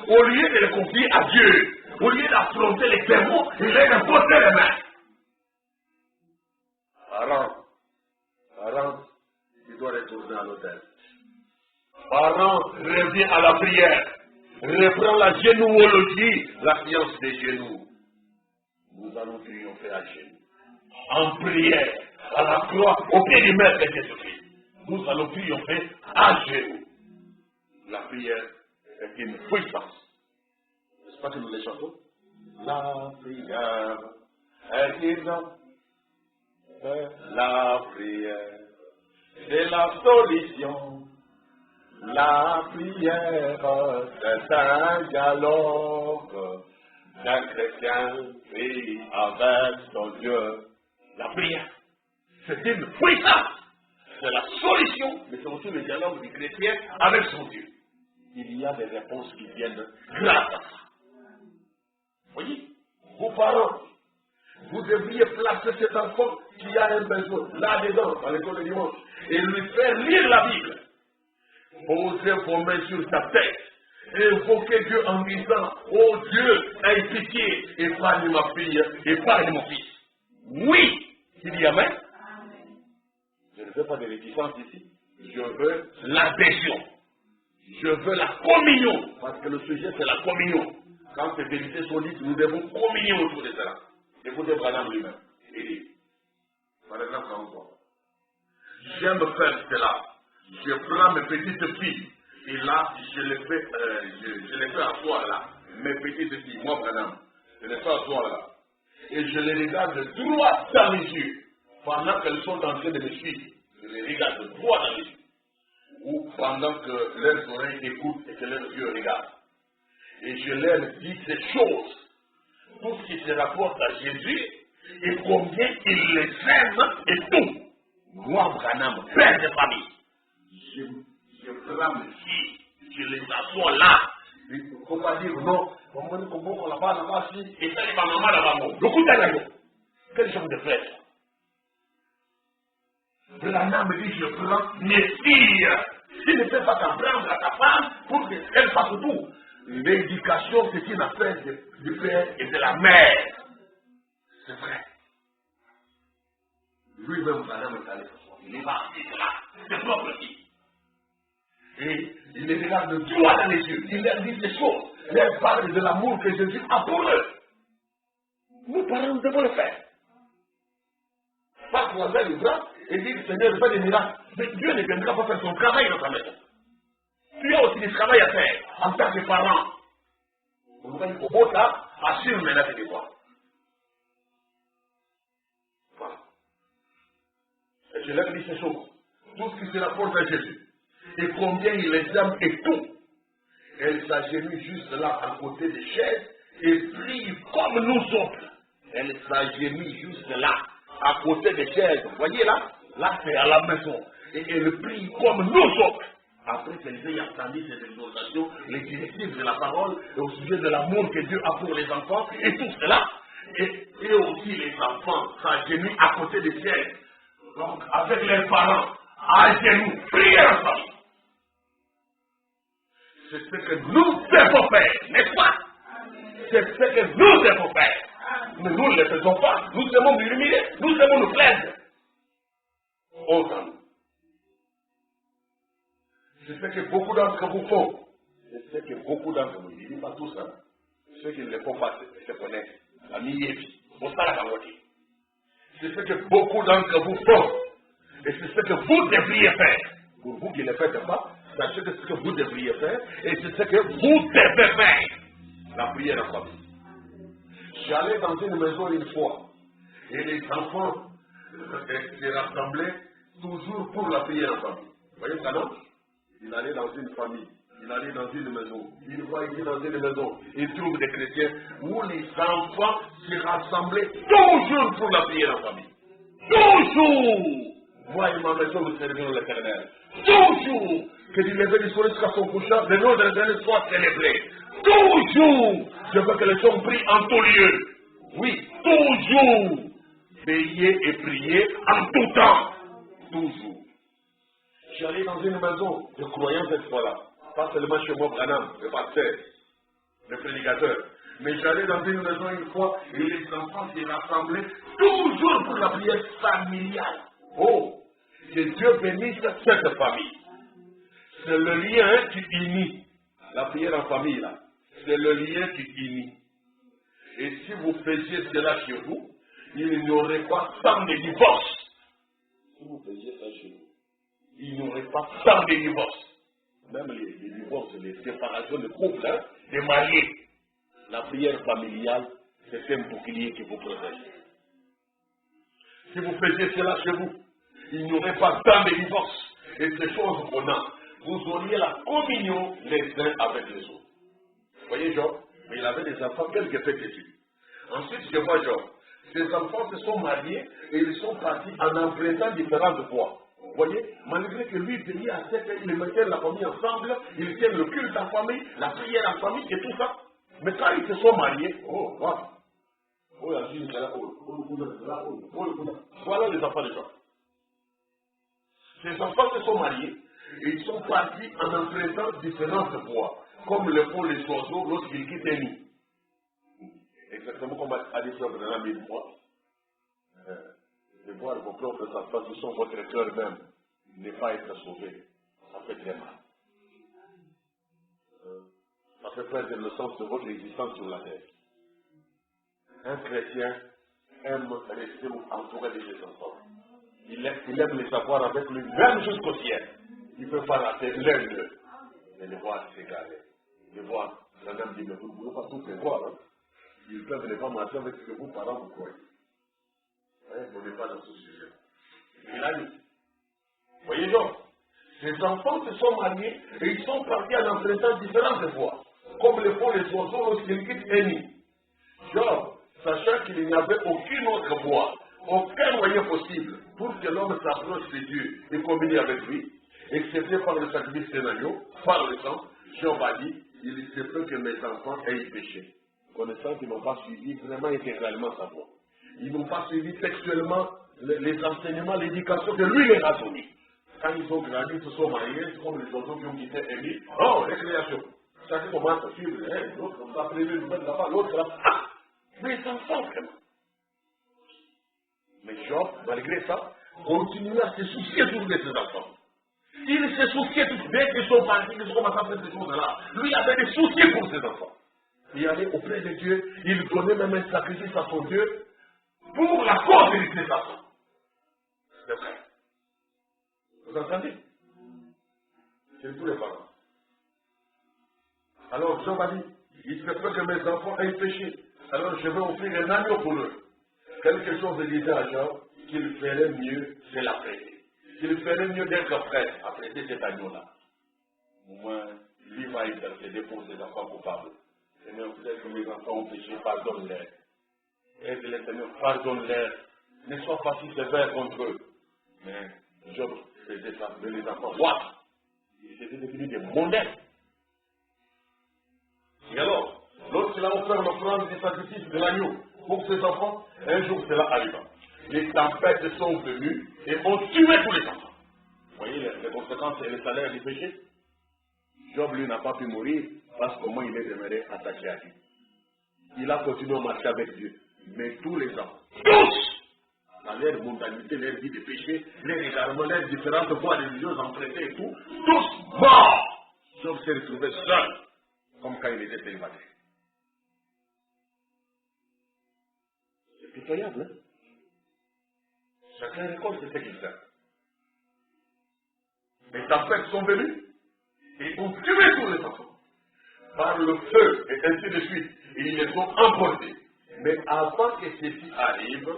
au lieu de les confier à Dieu, au lieu d'affronter les démons, il est de poser les mains. Parents, il doit retourner à l'hôtel. Parents, reviens à la prière. Reprends la genouologie, la science des genoux. Nous allons triompher à genoux. en prière, à la croix, au pied du Maître Jésus-Christ. Nous allons triompher à genoux. La prière est une puissance. N'est-ce pas que nous les chantons? La prière est une la prière, c'est la solution. La prière, c'est un dialogue d'un chrétien pris avec son Dieu. La prière, c'est une puissance. C'est la solution, mais c'est aussi le dialogue du chrétien avec son Dieu. Il y a des réponses qui viennent grâce à ça. Voyez, vos parents, vous devriez placer cet enfant qui a un besoin, là-dedans, dans l'école de dimanche, et lui faire lire la Bible. Posez vos mains sur sa tête, invoquez Dieu en disant, oh Dieu, aie pitié, épargne ma fille, épargne mon fils. Oui, il y a même. Je ne veux pas de réticence ici. Je veux l'adhésion. Je veux la communion. Parce que le sujet, c'est la communion. Quand ces vérités sont dites, nous devons communier autour de cela. Écoutez Branham lui-même. Il dit, par exemple, encore, j'aime faire cela. Je prends mes petites filles. Et là, je les fais asseoir là. Mes petites filles, moi, Branham, je les fais asseoir là. Et je les regarde droit dans les yeux. Pendant qu'elles sont en train de me suivre. Je les regarde droit dans les yeux. Ou pendant que leurs oreilles écoutent et que leurs yeux regardent. Et je leur dis ces choses. Tout ce qui se rapporte à Jésus et combien il les aime et tout. Moi, Branham, père de famille, je prends mes filles, je les assois là. Il ne faut pas dire non, on l'a pas là-bas, et ça, il va maman là-bas. Le coup d'arrêt. Quel genre de frère? Branham me dit, je prends mes filles. Tu ne peux pas t'en prendre à ta femme pour qu'elle fasse tout. L'éducation, c'est une affaire du père et de la mère. C'est vrai. Lui-même, Branham est allé. Il est parti de là. C'est propre fille. Et il les regarde droit dans les yeux. Il leur dit des choses. Il leur parle de l'amour que Jésus a pour eux. Nous, parents, nous devons le faire. Pas croiser les bras et dire, Seigneur, fais des miracles. Mais Dieu ne viendra pas faire son travail dans ta maison. Tu as aussi du travail à faire en tant que parent. Vous voyez, au beau là, assure maintenant tes devoirs. Voilà. Et je leur dis ces choses. Tout ce qui se rapporte à Jésus. Et combien il les aime et tout. Elle s'agenouille juste là, à côté des chaises, et prie comme nous autres. Elle s'agenouille juste là, à côté des chaises. Vous voyez là? Là, c'est à la maison. Et elle prie comme nous autres. Après qu'elle ait entendu ces exhortations, les directives de la parole, et au sujet de l'amour que Dieu a pour les enfants, et tout cela. Et aussi les enfants s'agenouillent à côté des chaises. Donc, avec les parents, à genoux, priez ensemble. C'est ce que nous devons faire, n'est-ce pas? C'est ce que nous devons faire. Mais nous ne le faisons pas. Nous aimons nous humilier. Nous aimons nous plaindre. Autant. C'est ce que beaucoup d'entre vous font. C'est ce que beaucoup d'entre vous, je ne dis pas tout ça. Ceux qui ne le font pas se connaissent. La mi-yevi. C'est ce que beaucoup d'entre vous font. Et c'est ce que vous devriez faire. Pour vous qui ne le faites pas, sachez que c'est ce que vous devriez faire. Et c'est ce que vous devez faire. La prière en famille. J'allais dans une maison une fois. Et les enfants se rassemblaient toujours pour la prière en famille. Vous voyez ça, non? Il allait dans une famille. Il allait dans une maison. Une fois, il est dans une maison. Il trouve des chrétiens où les enfants se rassemblaient toujours pour la prière en famille. Toujours! Moi et ma maison, nous servirons l'Éternel. Toujours! Que du lever du soleil jusqu'à son couchant, le nom de l'Éternel soit célébré. Toujours! Je veux que les gens prient en tout lieu. Oui, toujours! Veillez et priez en tout temps. Toujours. J'allais dans une maison de croyants cette fois-là. Pas seulement chez moi, Branham, le pasteur, le prédicateur. Mais j'allais dans une maison une fois et les enfants s'y rassemblaient toujours pour la prière familiale. Oh, que Dieu bénisse cette famille. C'est le lien qui unit. La prière en famille, là. C'est le lien qui unit. Et si vous faisiez cela chez vous, il n'y aurait pas tant de divorces. Si vous faisiez ça chez vous, il n'y aurait pas tant de divorces. Même les divorces, les séparations de couple, hein, des mariés. La prière familiale, c'est un bouclier qui vous protège. Si vous faisiez cela chez vous, il n'y aurait pas tant de divorces. Et ces choses qu'on a, vous auriez la communion les uns avec les autres. Vous voyez, Job, il avait des enfants, quelques petits. Ensuite, je vois Job. Ces enfants se sont mariés et ils sont partis en empruntant différentes voies. Vous voyez, malgré que lui veillait à ce qu'ils mettaient la famille ensemble, ils tiennent le culte en famille, la prière en famille et tout ça. Mais quand ils se sont mariés, voilà. Voilà les enfants de Job. Ces enfants se sont mariés et ils sont partis en empruntant différentes voies, comme le font les oiseaux lorsqu'ils quittent un nid. Exactement comme a dit Job dans la Bible. De voir vos propres enfants qui sont votre cœur même, ne pas être sauvés, ça fait très mal. Ça fait perdre le sens de votre existence sur la terre. Un chrétien aime rester entouré de ses enfants. Il aime les savoir avec lui, même jusqu'au ciel. Il ne peut pas rater l'un d'eux. Mais les voir s'égarer. Les voir, la dame dit, mais vous ne pouvez pas tout prévoir. Hein? Ils peuvent ne pas marcher avec ce que vous, parents, vous croyez. On n'est pas dans ce sujet. Il a dit. Voyez donc, ces enfants se sont mariés et ils sont partis en empruntant différentes voies, comme le font les oiseaux lorsqu'ils quittent un nid. Job, sachant qu'il n'y avait aucune autre voie, aucun moyen possible pour que l'homme s'approche de Dieu et communie avec lui, excepté par le sacrifice d'un agneau, par le sang, Job a dit, il se peut que mes enfants aient péché, connaissant qu'ils n'ont pas suivi vraiment intégralement sa voie. Ils n'ont pas suivi textuellement les enseignements, l'éducation que lui les a donnés. Quand ils ont grandi, ils se sont mariés, c'est comme les oiseaux qui ont quitté Élie. Oh, récréation. Chacun commence à suivre, l'autre comme ça, prévu une bête là-bas, l'autre là. Ah, mais ils enfants, vraiment. Mais Job, malgré ça, continue à se soucier toujours de ses enfants. Il se souciait tout, dès qu'ils sont partis, qu'ils ont commencé à faire ces choses-là. Lui avait des soucis pour ses enfants. Il allait auprès de Dieu, il donnait même un sacrifice à son Dieu pour la cause de ses enfants. C'est vrai. Vous entendez? C'est tous les parents. Alors Job a dit, il se peut que mes enfants aient péché. Alors je vais offrir un agneau pour eux. Quelque chose disait à Job qu'il ferait mieux de la prêter. Qu'il ferait mieux d'être prêt à prêter cet agneau-là. Au moins, lui va intercéder pour ses enfants coupables. Seigneur, peut-être que mes enfants ont péché, pardonne-les. Aide-les, Seigneur, pardonne-les. Ne sois pas si sévère contre eux. Mais Job faisait ça, mais les enfants, what? Ils étaient devenus des mondains. Et alors, lorsqu'il a offert l'offrande du sacrifice de l'agneau pour ses enfants, un jour cela arriva. Les tempêtes sont venues et ont tué tous les enfants. Vous voyez les conséquences et les salaires du péché? Job, lui, n'a pas pu mourir parce qu'au moins il est demeuré attaché à Dieu. Il a continué à marcher avec Dieu. Mais tous les hommes, tous, dans leur mondanité, leur vie de péché, leurs égarements, leurs différentes voies religieuses empruntées et tout, tous morts. Job s'est retrouvé seul, comme quand il était célibataire. C'est pitoyable, hein? Chacun récolte ce qu'il fait. Les tempêtes sont venues et ont tué tous les enfants. Par le feu et ainsi de suite. Et ils les ont emportés. Mais avant que ceci arrive,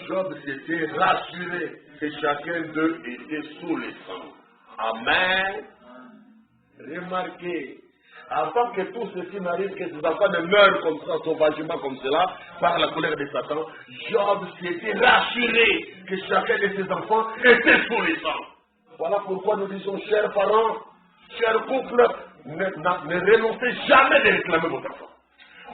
Job s'était rassuré que chacun d'eux était sous le sang. Amen. Remarquez, avant que tout ceci n'arrive, que ses enfants ne meurent comme ça, sauvagement comme cela, par la colère de Satan, Job s'était rassuré que chacun de ses enfants était sous le sang. Voilà pourquoi nous disons, chers parents, chers couples, ne renoncez jamais de réclamer votre enfant.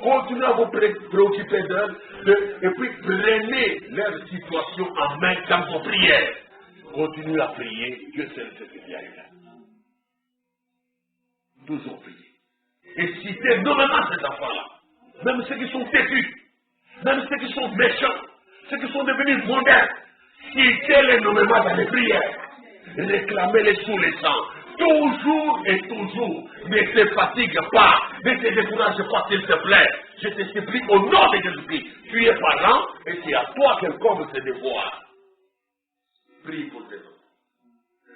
Continuez à vous préoccuper d'eux et puis prenez leur situation en main dans vos prières. Continuez à prier, Dieu seul sait ce qui arrive. Toujours prier. Et citez nommément ces enfants-là, même ceux qui sont têtus, même ceux qui sont méchants, ceux qui sont devenus mondains, citez-les nommément dans les prières. Réclamez-les sous les sangs. Toujours et toujours. Ne te fatigue pas. Ne te décourage pas, s'il te plaît. Je te supplie au nom de Jésus-Christ. Tu es parent et c'est à toi qu'incombe ce devoir. Prie pour tes enfants.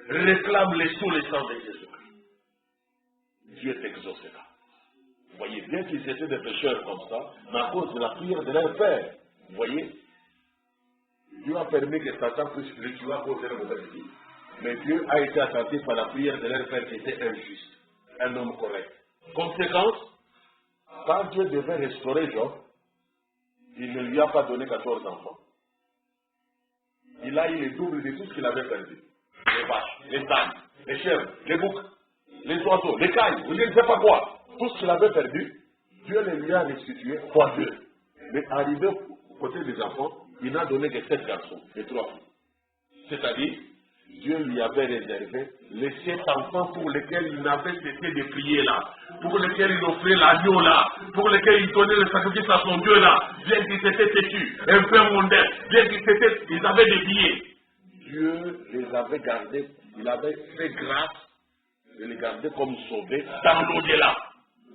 Réclame-les sous le sang de Jésus-Christ. Dieu t'exaucera. Vous voyez, bien qu'ils étaient des pécheurs comme ça, mais à cause de la prière de leur père, vous voyez, Dieu a permis que Satan puisse tuer à cause de leur mauvaise vie. Mais Dieu a été attentif à la prière de leur père qui était injuste, un homme correct. Conséquence, quand Dieu devait restaurer Job, il ne lui a pas donné 14 enfants. Il a eu le double de tout ce qu'il avait perdu. Les vaches, les ânes, les chèvres, les boucs, les oiseaux, les cailles, je ne sais pas quoi. Tout ce qu'il avait perdu, Dieu le lui a restitué fois 2. Mais arrivé au côté des enfants, il n'a donné que 7 garçons et 3 filles. C'est-à-dire, Dieu lui avait réservé les 7 enfants pour lesquels il n'avait cessé de prier là, pour lesquels il offrait l'agneau là, pour lesquels il donnait le sacrifice à son Dieu là, bien qu'ils s'étaient têtus, un peu mondains, bien qu'ils avaient dévié. Dieu les avait gardés, il avait fait grâce de les garder comme sauvés dans l'au-delà.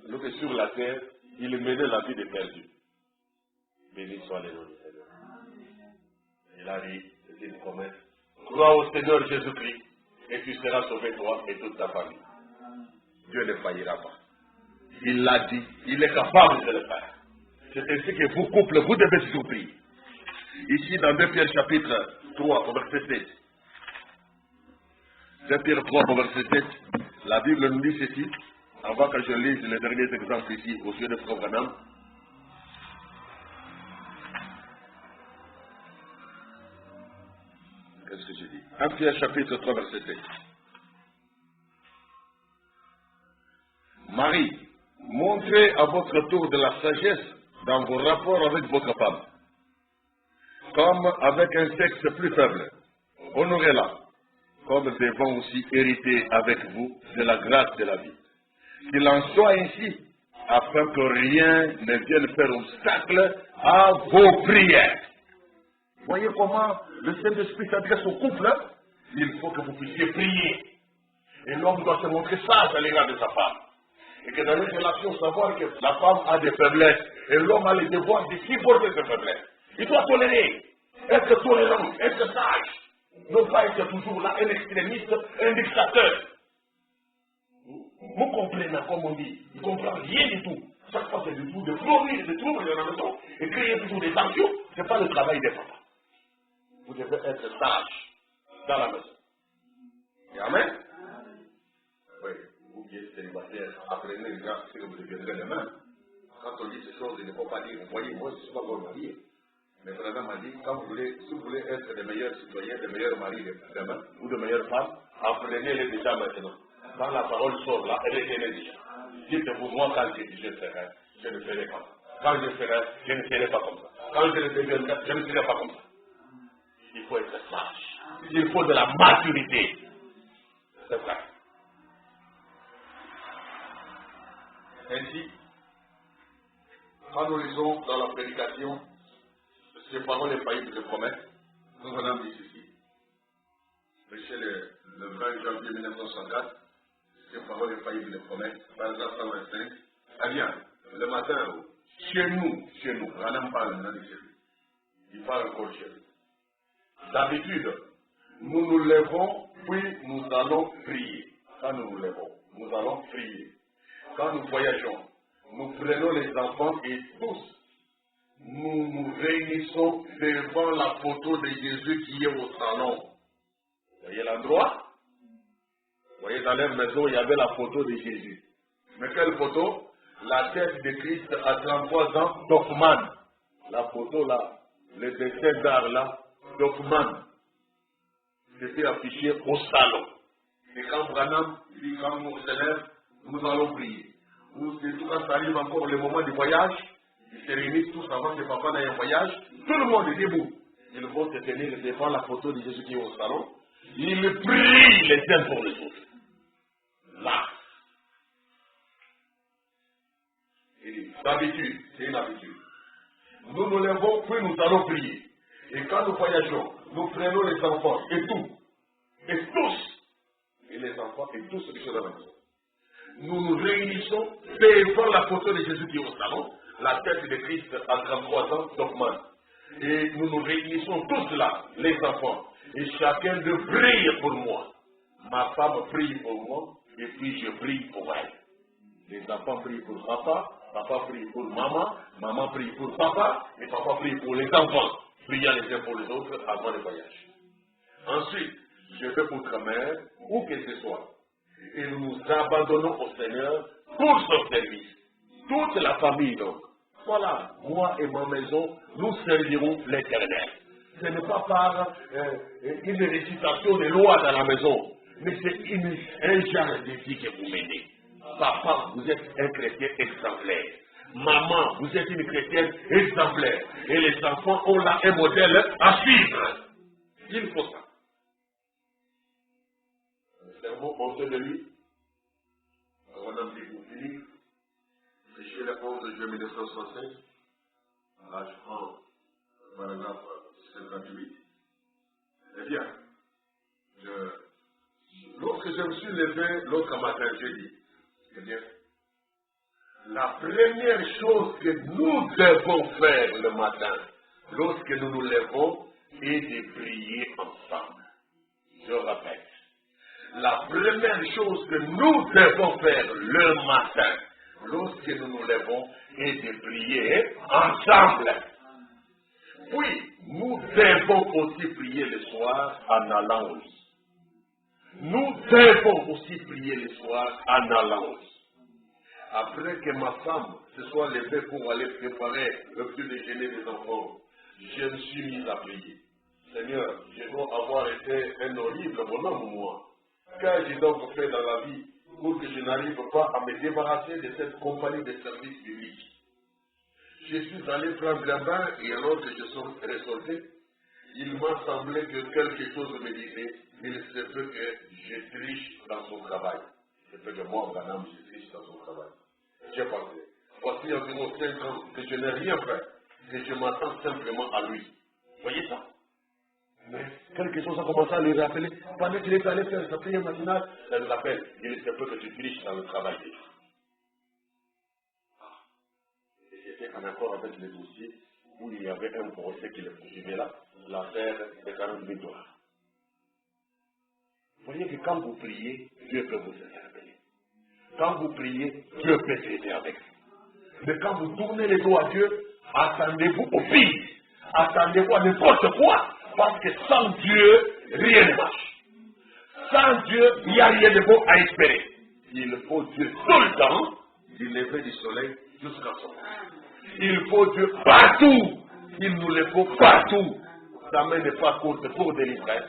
Alors que sur la terre, il menait la vie des perdus. Béni soit le nom du Seigneur. Il a dit, c'est une promesse. Crois au Seigneur Jésus-Christ et tu seras sauvé toi et toute ta famille. Dieu ne faillira pas. Il l'a dit, il est capable de le faire. C'est ainsi que vous, couple, vous devez toujours prier. Ici, dans 2 Pierre chapitre 3, au verset 7. 2 Pierre 3, au verset 7, la Bible nous dit ceci, avant que je lise les derniers exemples ici au sujet de Frère Branham. Qu'est-ce que j'ai dit? 1 Pierre chapitre 3, verset 7. Marie, montrez à votre tour de la sagesse dans vos rapports avec votre femme, comme avec un sexe plus faible. Honorez-la, comme devant aussi hériter avec vous de la grâce de la vie. Qu'il en soit ainsi, afin que rien ne vienne faire obstacle à vos prières. Voyez comment le Saint-Esprit s'adresse au couple, hein? Il faut que vous puissiez prier. Et l'homme doit se montrer sage à l'égard de sa femme. Et que dans les relations, savoir que la femme a des faiblesses. Et l'homme a le devoir de supporter ses faiblesses. Il doit tolérer. Être tolérant, être sage. Ne pas être toujours là, un extrémiste, un dictateur. Vous comprenez, comme on dit. Il ne comprend rien du tout. Chaque fois, c'est du tout de fleurir, de troubles dans la maison. Et créer toujours des tensions. Ce n'est pas le travail des papas. Vous devez être sage dans la maison. Et amen. Oui, vous qui êtes célibataire, apprenez les gens que vous deviendrez demain. Quand on dit ces choses, il ne faut pas dire, vous voyez, moi je ne suis pas bon marié. Mais Branham m'a dit, quand si vous voulez être des meilleurs citoyens, des meilleurs maris demain, ou de meilleures femmes, apprenez-les déjà maintenant. Quand la parole sort là, retenez déjà. Dites-vous, moi quand je serai, je ne ferai pas. Quand je serai, je ne serai pas comme ça. Quand je ne deviendrai, je ne serai pas comme ça. Il faut être sage. Il faut de la maturité. C'est vrai. Ainsi, quand nous lisons dans la prédication, ces paroles infaillibles de promesse, nous venons dit ceci. Prêcher le 20 janvier 1964, ces paroles infaillibles de promesse, paragraphe 125. Ah bien, le matin, chez nous, Branham parle dans les chez lui. Il parle encore chez lui. D'habitude, nous nous levons, puis nous allons prier. Quand nous nous levons, nous allons prier. Quand nous voyageons, nous prenons les enfants et tous, nous nous réunissons devant la photo de Jésus qui est au salon. Vous voyez l'endroit? Vous voyez, dans leur maison, il y avait la photo de Jésus. Mais quelle photo? La tête de Christ à 33 ans, d'Hoffmann. La photo là, le dessin d'art là, d'Hoffmann. C'était affiché au salon. Et quand Branham dit, quand nous élèves, nous allons prier. Ou c'est tout quand ça arrive encore le moment du voyage, ils se réunissent tous avant que papa n'aille en voyage, tout le monde est debout. Ils vont se tenir devant la photo de Jésus qui est au salon. Ils prient les uns pour les autres. Là. D'habitude, c'est une habitude. Nous nous levons, puis nous allons prier. Et quand nous voyageons, nous prenons les enfants et tout. Et tous. Et les enfants et tous ceux qui sont dans la maison. Nous nous réunissons devant la photo de Jésus qui est au salon, la tête de Christ à 33 ans d'augmente. Et nous nous réunissons tous là, les enfants. Et chacun de brille pour moi. Ma femme prie pour moi, et puis je prie pour elle. Les enfants prient pour papa, papa prie pour maman, maman prie pour papa, et papa prie pour les enfants, priant les uns pour les autres avant le voyage. Ensuite, je vais outre-mer, où que ce soit, et nous nous abandonnons au Seigneur pour son service. Toute la famille donc. Voilà, moi et ma maison, nous servirons l'Éternel. Ce n'est pas par une récitation de loi dans la maison, mais c'est un genre de vie que vous menez. Papa, vous êtes un chrétien exemplaire. Maman, vous êtes une chrétienne exemplaire. Et les enfants ont là un modèle à suivre. Il faut ça. Le cerveau pensé de lui. On a dit pour Philippe, chez le 11 juin 1965, là je prends par exemple 58. Eh bien, lorsque je me suis levé l'autre matin, j'ai dit, eh bien, la première chose que nous devons faire le matin, lorsque nous nous levons, est de prier ensemble. Je répète, la première chose que nous devons faire le matin, lorsque nous nous levons, est de prier ensemble. Puis, nous devons aussi prier le soir en allant au lit. Nous devons aussi prier le soir en allant au lit. Après que ma femme se soit levée pour aller préparer le petit déjeuner des enfants, je me suis mis à prier. Seigneur, je dois avoir été un horrible bonhomme, moi. Qu'ai-je donc fait dans la vie pour que je n'arrive pas à me débarrasser de cette compagnie de services publics? Je suis allé prendre un bain et alors que je ressortais, il m'a semblé que quelque chose me disait, il se peut que je triche dans son travail. C'est peut que moi, madame, je triche dans son travail. J'ai pensé, voici environ 5 ans que je n'ai rien fait, que je m'attends simplement à lui. Voyez ça? Mais quelque chose a commencé à lui rappeler. Pendant qu'il est allé faire sa prière matinale, ça nous rappelle, il se peut que tu triches dans le travail des gens. Et j'étais en accord avec le dossier où il y avait un procès qui le poursuivait là, l'affaire de 40 000 $. Vous voyez que quand vous priez, Dieu peut vous interpeller. Quand vous priez, Dieu peut traiter avec vous. Mais quand vous tournez les dos à Dieu, attendez-vous au pire. Attendez-vous à n'importe quoi. Parce que sans Dieu, rien ne marche. Sans Dieu, il n'y a rien de bon à espérer. Il faut Dieu tout le temps, du lever du soleil jusqu'à son coucher. Il faut Dieu partout. Il nous le faut partout. Sa main n'est pas courte pour délivrer.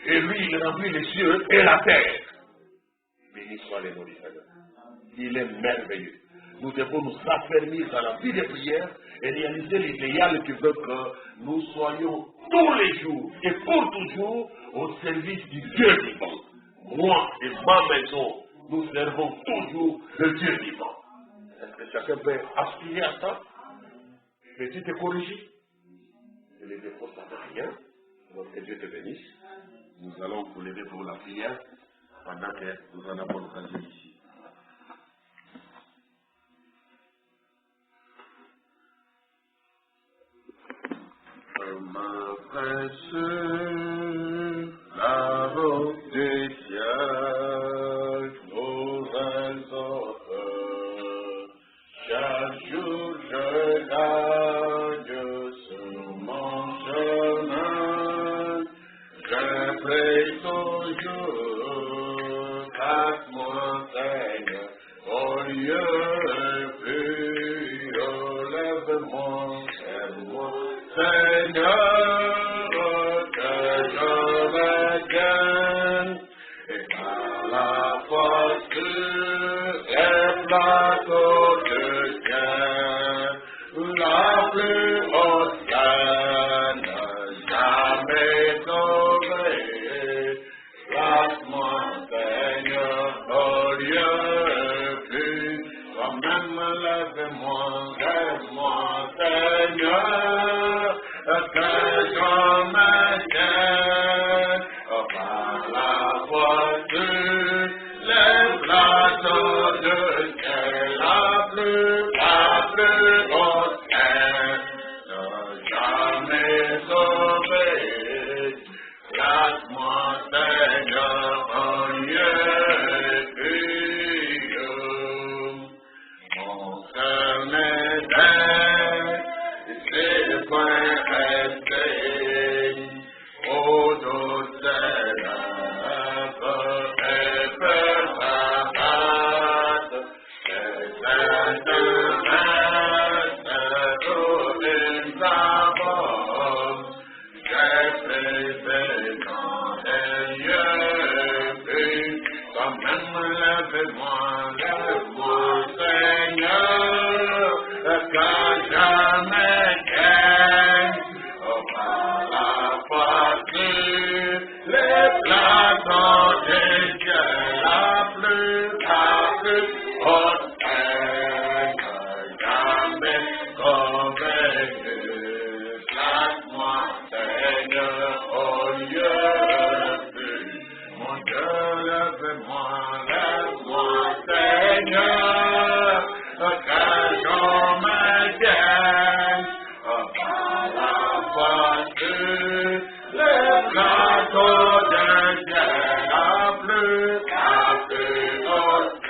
Et lui, il remplit les cieux et la terre. Béni soit le nom du Seigneur. Il est merveilleux. Nous devons nous affermir dans la vie de prière et réaliser l'idéal qui veut que nous soyons tous les jours et pour toujours au service du Dieu vivant. Moi et ma maison, nous servons toujours le Dieu vivant. Est-ce que chacun peut aspirer à ça? Peux-tu te corriger? Ne les défauts ça ne rien. Donc que Dieu te bénisse. Nous allons vous lever pour la prière pendant que nous en avons l'occasion ici. Ma précieuse, la robe des cieux, nouvelles offres, chaque jour je gagne sur mon chemin, je prie toujours, car mon Seigneur, au lieu plus au lèvement, c'est moi. Seigneur, que je me gagne, et par la force et plateau de Dieu, la plus haute scène, jamais sauvée, place-moi, Seigneur, au lieu plus, toi-même lève-moi, Seigneur, que je me tienne par la force, les plateaux de Dieu, la plus baissé dans les yeux, quand même lève-moi, Seigneur, quand je m'éteins, par la partie, les plateaux des cieux, la plus haute, jamais convaincu, place-moi, Seigneur, au lieu, mon Dieu, lève-moi, Seigneur, quand je me tiens, par la voiture, le plateau d'un ciel, la plus haute,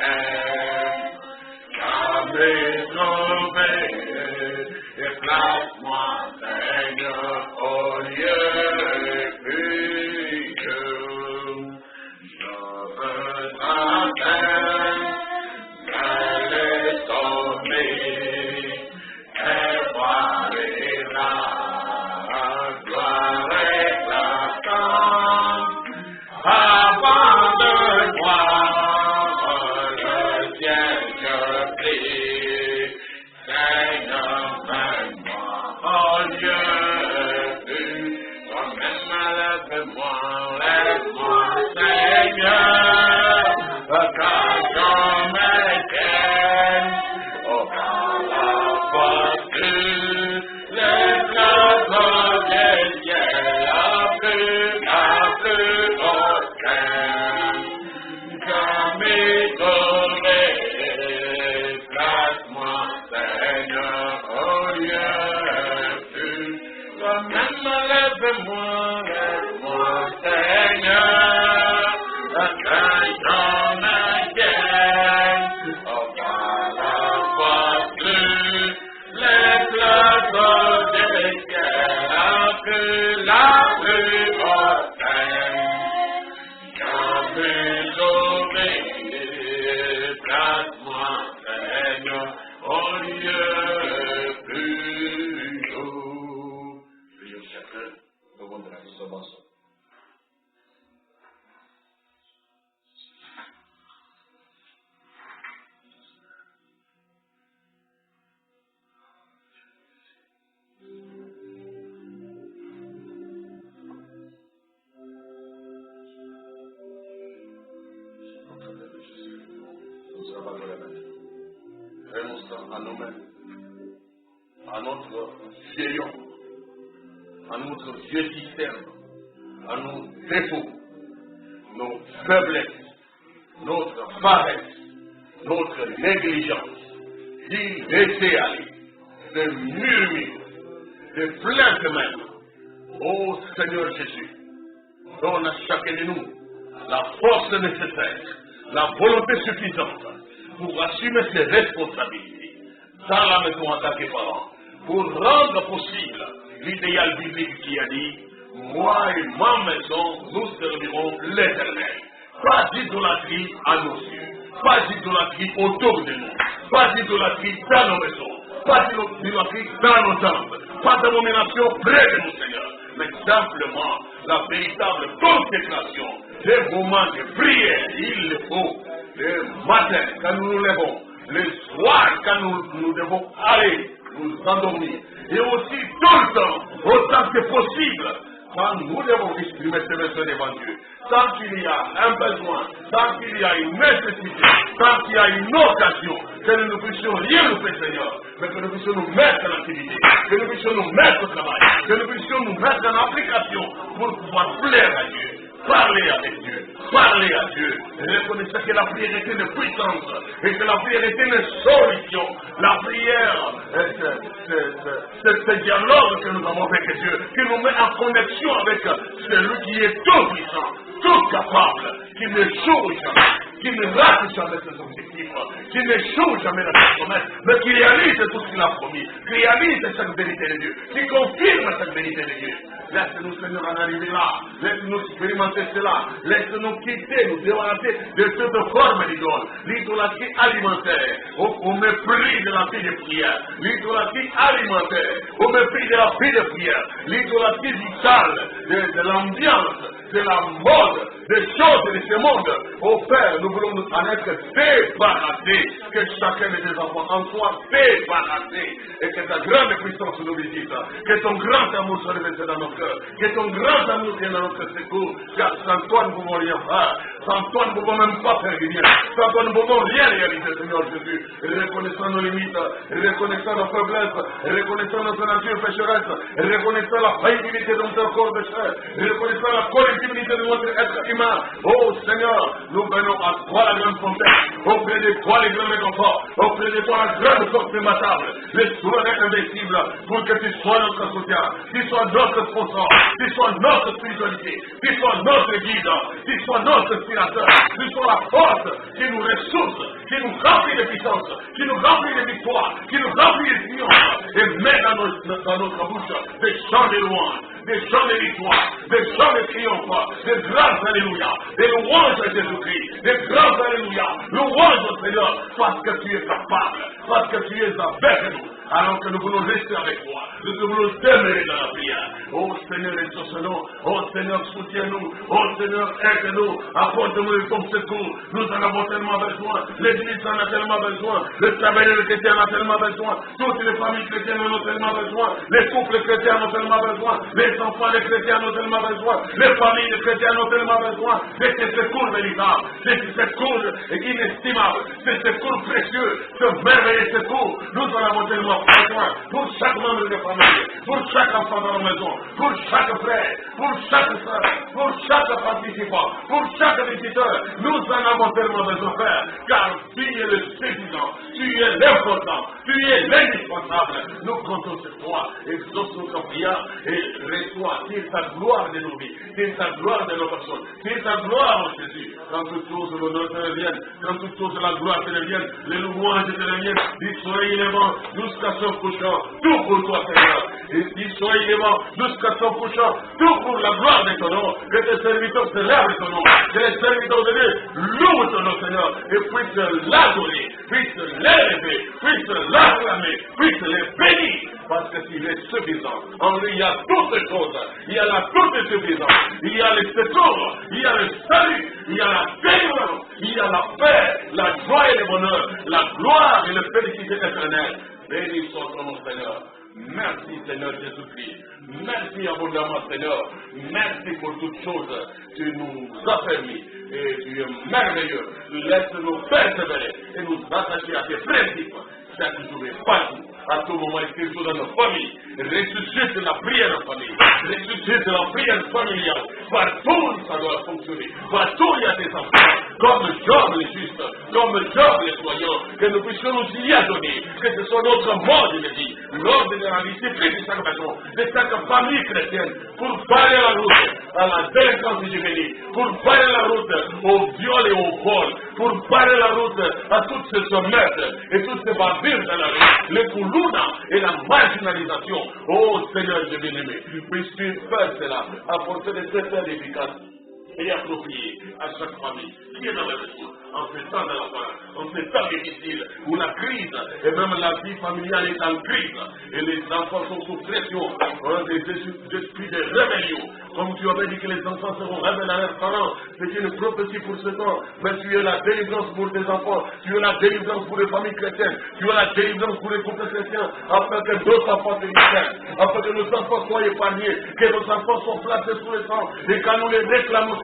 jamais trouvé, et place-moi, Seigneur, au lieu pur. Je veux t'entendre, d'aller tomber, et voir la gloire éclatante, avant de voir le ciel je prie, Seigneur, mène-moi au lieu pur, toi-même lève-moi, Seigneur, quand je m'éteins, par la voiture, les plateaux des ciels, la plus haute, jamais trouvé, place-moi, Seigneur, au lieu pur, toi-même lève-moi, Seigneur, quand je m'éteins, par la voiture, les plateaux des ciels, la plus haute, jamais trouvé, place-moi, Seigneur, au lieu plus haut. Prions chacun, au nom de la Christ. À nous-mêmes, à notre vieil homme, à notre vieux système, à nos défauts, nos faiblesses, notre paresse, notre négligence, d'y laisser aller, de murmures, de plaintes même. Ô Seigneur Jésus, donne à chacun de nous la force nécessaire, la volonté suffisante pour assumer ses responsabilités dans la maison en tant que parent, pour rendre possible l'idéal biblique qui a dit « Moi et ma maison, nous servirons l'Éternel ». Pas d'idolâtrie à nos yeux, pas d'idolâtrie autour de nous, pas d'idolâtrie dans nos maisons, pas d'idolâtrie dans nos temples, pas d'abomination près de nous, Seigneur, mais simplement la véritable consécration des moments de prière. Il le faut le matin quand nous nous levons, le soir quand nous devons aller nous endormir, et aussi tout le temps, autant que possible, quand nous devons exprimer ces besoins devant Dieu. Tant qu'il y a un besoin, tant qu'il y a une nécessité, tant qu'il y a une occasion, que nous ne puissions rien nous faire, Seigneur, mais que nous puissions nous mettre en activité, que nous puissions nous mettre au travail, que nous puissions nous mettre en application pour pouvoir plaire à Dieu. Parlez avec Dieu, parlez à Dieu, reconnaissez que la prière est une puissance et que la prière est une solution. La prière, c'est ce dialogue que nous avons avec Dieu, qui nous met en connexion avec celui qui est tout puissant, tout capable, qui ne joue jamais, qui ne rate jamais ses objectifs, qui n'échoue jamais dans ses promesses, mais qui réalise tout ce qu'il a promis, qui réalise chaque vérité de Dieu, qui confirme chaque vérité de Dieu. Laisse-nous, Seigneur, en arriver là. Laisse-nous expérimenter cela. Laisse-nous quitter, nous débarrasser de cette forme d'idole. L'idolâtrie alimentaire, au mépris de la vie de prière. L'idolâtrie alimentaire, au mépris de la vie de prière. L'idolâtrie vitale, de l'ambiance, de la mode, des choses de ce monde. Ô Père, nous voulons nous en être débarrassés. Que chacun de tes enfants en soit débarrassé. Et que ta grande puissance nous visite. Que ton grand amour soit revêtu dans nos cœurs. Que ton grand amour vienne dans notre secours. Car sans toi, nous ne pouvons rien faire. Sans toi, nous ne pouvons même pas faire rien. Sans toi, nous ne pouvons rien réaliser, Seigneur Jésus. Reconnaissant nos limites, reconnaissant nos faiblesses, reconnaissant notre nature pécheresse, reconnaissant la faillibilité de notre corps de chair, reconnaissant la collectivité de notre être humain. Oh Seigneur, nous venons à toi la grande fontaine, auprès de toi les grands réconforts, auprès de toi la grande force immatable, les souverains invincibles, pour que tu sois notre soutien, tu sois notre sponsor, tu sois notre spiritualité, tu sois notre guide, tu sois notre inspirateur, tu sois la force qui nous ressource, qui nous remplit de puissance, qui nous remplit de victoire, qui nous remplit de triomphe, et met dans notre bouche des chants de louange, des chants de victoire, des chants de triomphe, des grâces alléluia, des louanges à Jésus-Christ, des grâces alléluia, louanges au Seigneur, parce que tu es capable, parce que tu es avec nous, alors que nous voulons rester avec toi, nous voulons demeurer dans la prière. Oh Seigneur, exauce-nous, oh Seigneur, soutiens-nous, oh Seigneur, aide-nous, apporte-nous ton secours, nous en avons tellement besoin, l'Église en a tellement besoin, le tabernacle chrétien en a tellement besoin, toutes les familles chrétiennes en ont tellement besoin, les couples chrétiens en ont tellement besoin, les enfants des chrétiens en ont tellement besoin, les familles des chrétiens en ont tellement besoin, de ce secours véritable, de ce secours inestimable, ce secours précieux, ce merveilleux secours, nous en avons tellement besoin, pour chaque membre de famille, pour chaque enfant dans la maison, pour chaque frère, pour chaque soeur, pour chaque participant, pour chaque visiteur, nous en avons tellement besoin, Père, car tu es le suffisant, tu es l'important, tu es l'indispensable. Nous comptons sur toi, exauce notre prière et reçois, tire ta gloire de nos vies, tire ta gloire de nos personnes, tire ta gloire, mon Jésus, quand toutes choses l'honneur te reviennent, quand toutes choses la gloire te reviennent, les louanges te reviennent, du soleil levant jusqu'à son couchant, tout pour toi, Seigneur, et du soleil levant jusqu'à son couchant, tout pour la gloire de ton nom, que tes serviteurs célèbrent ton nom, que les serviteurs de Dieu louent ton nom, Seigneur, et puissent l'adorer, puissent l'élever, puissent l'acclamer, puissent les bénir, parce que tu es suffisant. En lui, il y a toutes choses, il y a la toute suffisance, il y a le secours, il y a le salut, il y a la délivrance, il y a la paix, la joie et le bonheur, la gloire et la félicité éternelle. Béni soit ton nom, Seigneur. Merci, Seigneur Jésus-Christ. Merci abondamment, Seigneur. Merci pour toutes choses. Tu nous as permis et tu es merveilleux. Laisse-nous persévérer et nous attacher à tes principes. Chaque jour et partout, à tout moment, écris-nous dans nos familles. Ressuscite la prière en famille. Ressuscite la prière familiale. Partout, ça doit fonctionner. Partout, il y a des enfants. Comme Job le juste, comme Job le soyant, que nous puissions nous y adonner. Que ce soit notre mode de vie, l'ordre de la discipline de chaque maison, de chaque famille chrétienne, pour barrer la route à la délinquance juvénile, pour barrer la route au viol et au vol, pour barrer la route à toutes ces sommettes et toutes ces bavures dans la rue, le koulouna et la marginalisation. Oh Seigneur, je bien-aimé, puisses-tu faire cela, apporter des secteurs efficaces et appropriés à chaque famille qui est dans la maison, en ce temps de la fin, en ce temps difficile où la crise et même la vie familiale est en crise et les enfants sont sous pression, des esprits de rébellion. Comme tu avais dit que les enfants seront rebelles à leurs parents, c'est une prophétie pour ce temps. Mais tu es la délivrance pour tes enfants, tu es la délivrance pour les familles chrétiennes, tu es la délivrance pour les couples chrétiens, afin que d'autres enfants te discernent, afin que nos enfants soient épargnés, que nos enfants soient placés sous le sang, et quand nous les réclamons,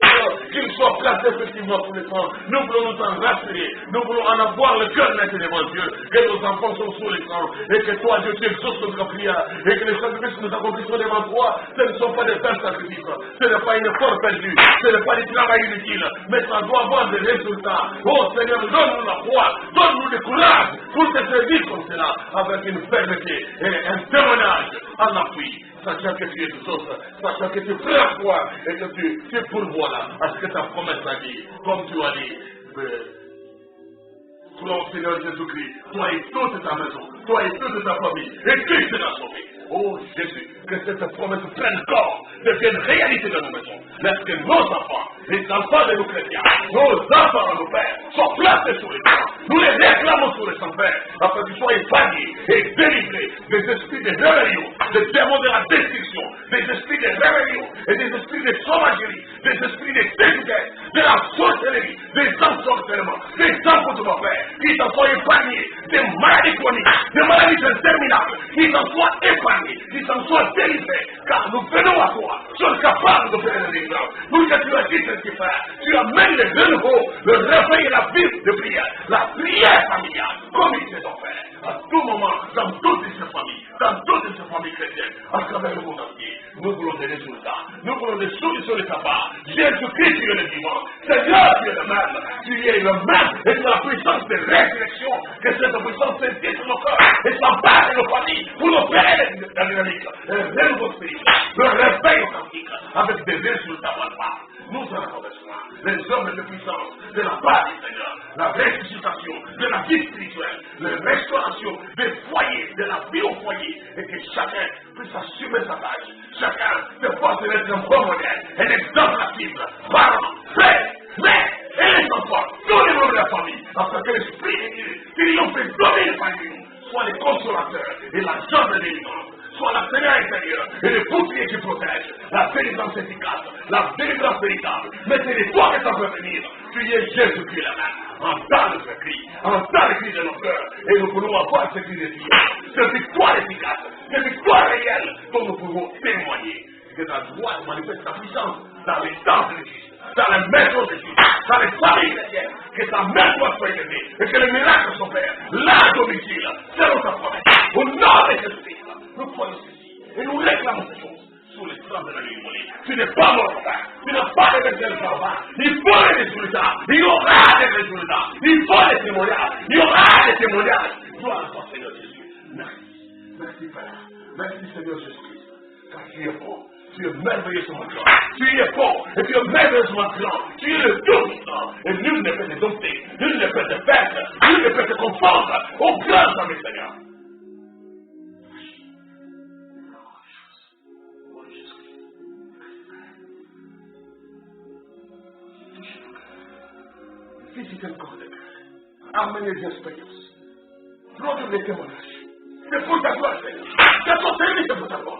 qu'ils soient placés effectivement sous le sang. Nous voulons nous en rassurer, nous voulons en avoir le cœur net devant Dieu, que nos enfants sont sous le sang, et que toi, Dieu, tu exauces notre prière, et que les sacrifices que nous accomplissons devant toi, ce ne sont pas des vains sacrifices. Ce n'est pas une effort perdu, ce n'est pas du travail inutile, mais ça doit avoir des résultats. Oh Seigneur, donne-nous la foi, donne-nous le courage pour te servir comme cela, avec une fermeté et un témoignage en appui, sachant que tu es de source, sachant que tu es prêt à toi et que tu pourvois là à ce que ta promesse a dit, comme tu as dit. Crois au Seigneur Jésus-Christ, toi et toute ta maison, toi et toute ta famille, et Christ sera sauvé. Oh Jésus, que cette promesse prenne corps, devienne réalité dans nos maisons. Laisse que nos enfants, les enfants de nos chrétiens, nos enfants de nos pères, soient placés sur les toits. Nous les réclamons sur les Saint-Père, afin qu'ils soient épargnés et délivrés des esprits de rébellion, des démons de la destruction, des esprits de rébellion et des esprits de sauvagerie, des esprits de dégoûtesse, de la sorcellerie, des ensorcellements, des empoisonnements, Père, qu'ils en soient épargnés, des maladies chroniques, des maladies interminables, qu'ils en soient épargnés, qu'ils en soient délivrés, car nous venons à toi, tu es capable de faire la délivrance. Nous que tu as dit ce qu'il fait, tu amènes le renouveau, le réveil et la vie de prière, la prière familiale, comme il s'est offert, à tout moment, dans toutes ces familles, dans toutes ces familles chrétiennes, à travers le monde entier. Nous voulons des résultats, nous voulons des solutions de ta part. Jésus-Christ, tu es le vivant, Seigneur, tu es le même, tu es le même, et tu as la puissance de résurrection, que cette puissance s'indique sur nos corps, et s'embarque de nos familles, pour nous faire la dynamique, le renouveau spirituel, le réveil authentique, avec des résultats palpables. Nous en avons besoin, les hommes de puissance, de la part du Seigneur, la ressuscitation, de la vie spirituelle, la restauration des foyers, de la vie au foyer, et que chacun puisse assumer sa tâche. Chacun se force d'être un bon modèle, un exemple à suivre, parents, frères, mères, et les enfants, tous les membres de la famille, afin que l'Esprit de Dieu, qui ont fait dominer parmi nous, soit les consolateurs et la jambe de délivrance, soit la seigneur intérieure et le bouclier qui protège, la délivrance efficace, la délivrance véritable. Mais c'est de toi que ça peut venir. Tu es Jésus-Christ la même. Entends notre cri, entends le cri de nos cœurs, et nous pouvons avoir ce cri de Dieu, cette victoire efficace, cette victoire réelle dont nous pouvons témoigner. Que ta droite manifeste ta puissance dans les temps de Christ, dans les maisons de Christ, dans les familles chrétiennes, que ta main soit élevée, et que les miracles s'opèrent, là à domicile, selon ta promesse. Au nom de Jésus-Christ, nous croyons ceci, et nous réclamons ces choses sous les sang de la nuit immolée. Tu n'es pas mort, papa, tu n'as pas de résultats, papa. Il faut des résultats, il y aura des résultats, il faut des témoignages, il y aura des témoignages. Gloire à toi, Seigneur Jésus. Merci, merci Père, merci Seigneur Jésus-Christ, car tu es bon. Tu es merveilleusement grand, tu es bon, et tu es merveilleusement grand, tu es le Tout-Puissant, et nul ne peut te dompter, nul ne peut te perdre, nul ne peut te confondre, au grand dans mes Seigneurs. Visitez le corps de cœur, amenez les expériences, produire des témoignages, c'est pour ta gloire, Seigneur, c'est ton service, c'est pour ta gloire.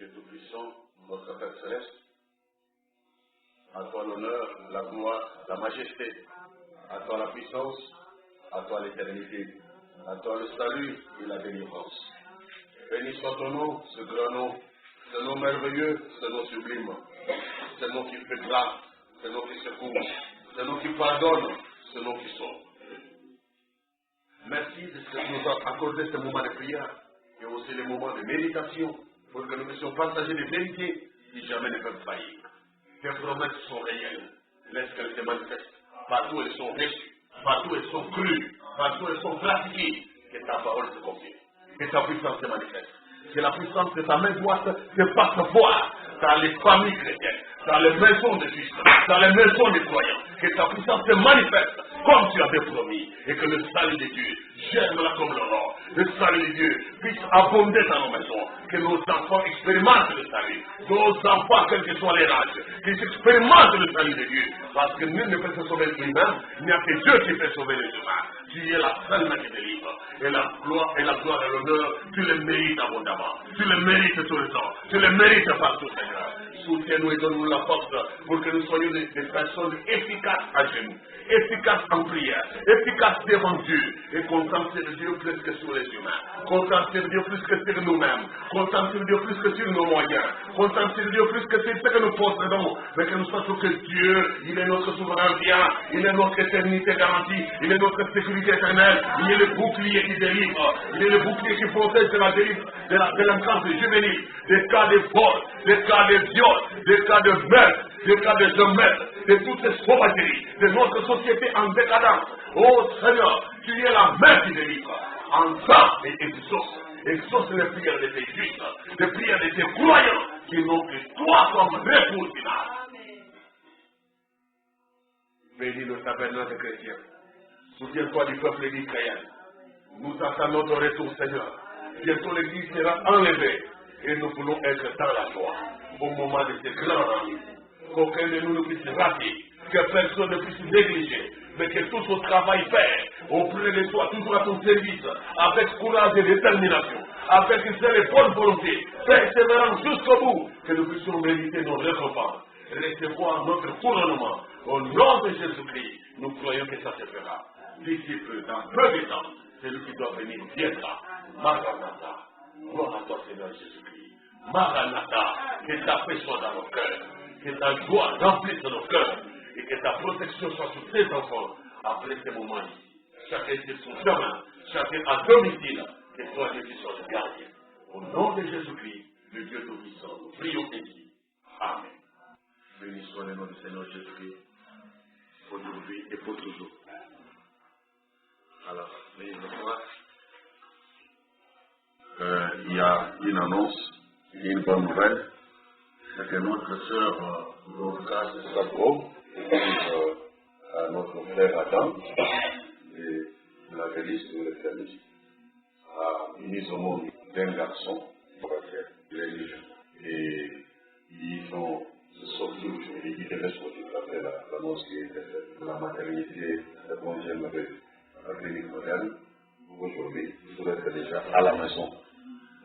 Dieu Tout-Puissant, notre Père Céleste, à toi l'honneur, la gloire, la majesté, à toi la puissance, à toi l'éternité, à toi le salut et la délivrance. Béni soit ton nom, ce grand nom, ce nom merveilleux, ce nom sublime, ce nom qui fait grâce, ce nom qui secoue, ce nom qui pardonne, ce nom qui sauve. Merci de ce que tu nous as accordé ce moment de prière et aussi les moments de méditation pour que nous puissions partager des vérités qui jamais ne peuvent faillir. Tes promesses sont réelles. Laisse qu'elles se manifestent. Partout elles sont reçues. Partout elles sont crues. Partout elles sont pratiquées. Que ta parole se confirme. Que ta puissance se manifeste. Que la puissance de ta main droite se fasse voir dans les familles chrétiennes, dans les maisons de Christ, dans les maisons des croyants. Que ta puissance se manifeste comme tu avais promis. Et que le salut de Dieu germe-la comme l'aurore. Le salut de Dieu puisse abonder dans nos maisons. Que nos enfants expérimentent le salut. Nos enfants, quel que soit leur âge, qu'ils expérimentent le salut de Dieu. Parce que nul ne peut se sauver lui-même. Il n'y a que Dieu qui peut sauver les humains. Tu es la seule main qui délivre. Et la gloire et l'honneur, tu les mérites abondamment. Tu les mérites tout le temps. Tu les mérites partout, Seigneur. Soutiens-nous et donne-nous la force pour que nous soyons des personnes efficaces à genoux, efficaces en prière, efficaces devant Dieu et contents sur Dieu plus que sur les humains, contents sur Dieu plus que sur nous-mêmes, contents sur Dieu plus que sur nos moyens, contents sur Dieu plus que sur ce que nous possédons, mais que nous sachons que Dieu, il est notre souverain bien, il est notre éternité garantie, il est notre sécurité éternelle, il est le bouclier qui délivre, il est le bouclier qui protège de la dérive, de l'enfance juvénile, des cas de vol, des cas de viol, des cas de meurtre, des cas de jeunesse, de toutes ces sauvageries, de notre société en décadence. Oh Seigneur, tu es la main qui délivre. Entends et exauce les prières de tes justes, les prières de tes croyants qui n'ont que toi comme recours final. Bénis le tabernacle chrétien. Souviens-toi du peuple d'Israël. Nous attendons ton retour, Seigneur. Bientôt l'Église sera enlevée et nous voulons être dans la joie au moment de ces grands rendez-vous. Qu'aucun de nous ne puisse rater, que personne ne puisse négliger, mais que tout son travail fait auprès de toi, toujours à ton service, avec courage et détermination, avec zèle et bonne volonté, persévérant jusqu'au bout, que nous puissions mériter nos récompenses, recevoir notre couronnement. Au nom de Jésus-Christ, nous croyons que ça se fera. D'ici peu, dans peu de temps, celui qui doit venir viendra. Maranatha. Gloire à toi, Seigneur Jésus-Christ. Maranatha. Que ta paix soit dans nos cœurs. Que ta joie remplisse nos cœurs. Et que ta protection soit sur tes enfants après ces moments ici. Chacun sur son chemin. Chacun à domicile. Que toi, Dieu, tu sois le gardien. Au nom de Jésus-Christ, le Dieu Tout-Puissant, nous prions et dit Amen. Béni soit le nom du Seigneur Jésus-Christ. Aujourd'hui et pour toujours. Alors, il y a une annonce, une bonne nouvelle, c'est que notre sœur Dorcas Sabro, notre frère Adam, et la réaliste de l'éternité, a mis au monde d'un garçon, et ils ont sorti aujourd'hui, ils devaient sortir après l'annonce qui était faite. La maternité répondait avec la clinique moderne. Aujourd'hui, vous êtes déjà à la maison.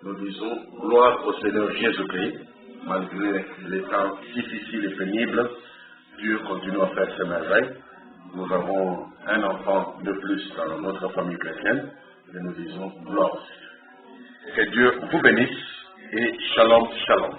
Nous disons gloire au Seigneur Jésus-Christ, malgré les temps difficiles et pénibles, Dieu continue à faire ses merveilles. Nous avons un enfant de plus dans notre famille chrétienne et nous disons gloire au Seigneur. Que Dieu vous bénisse et shalom, shalom.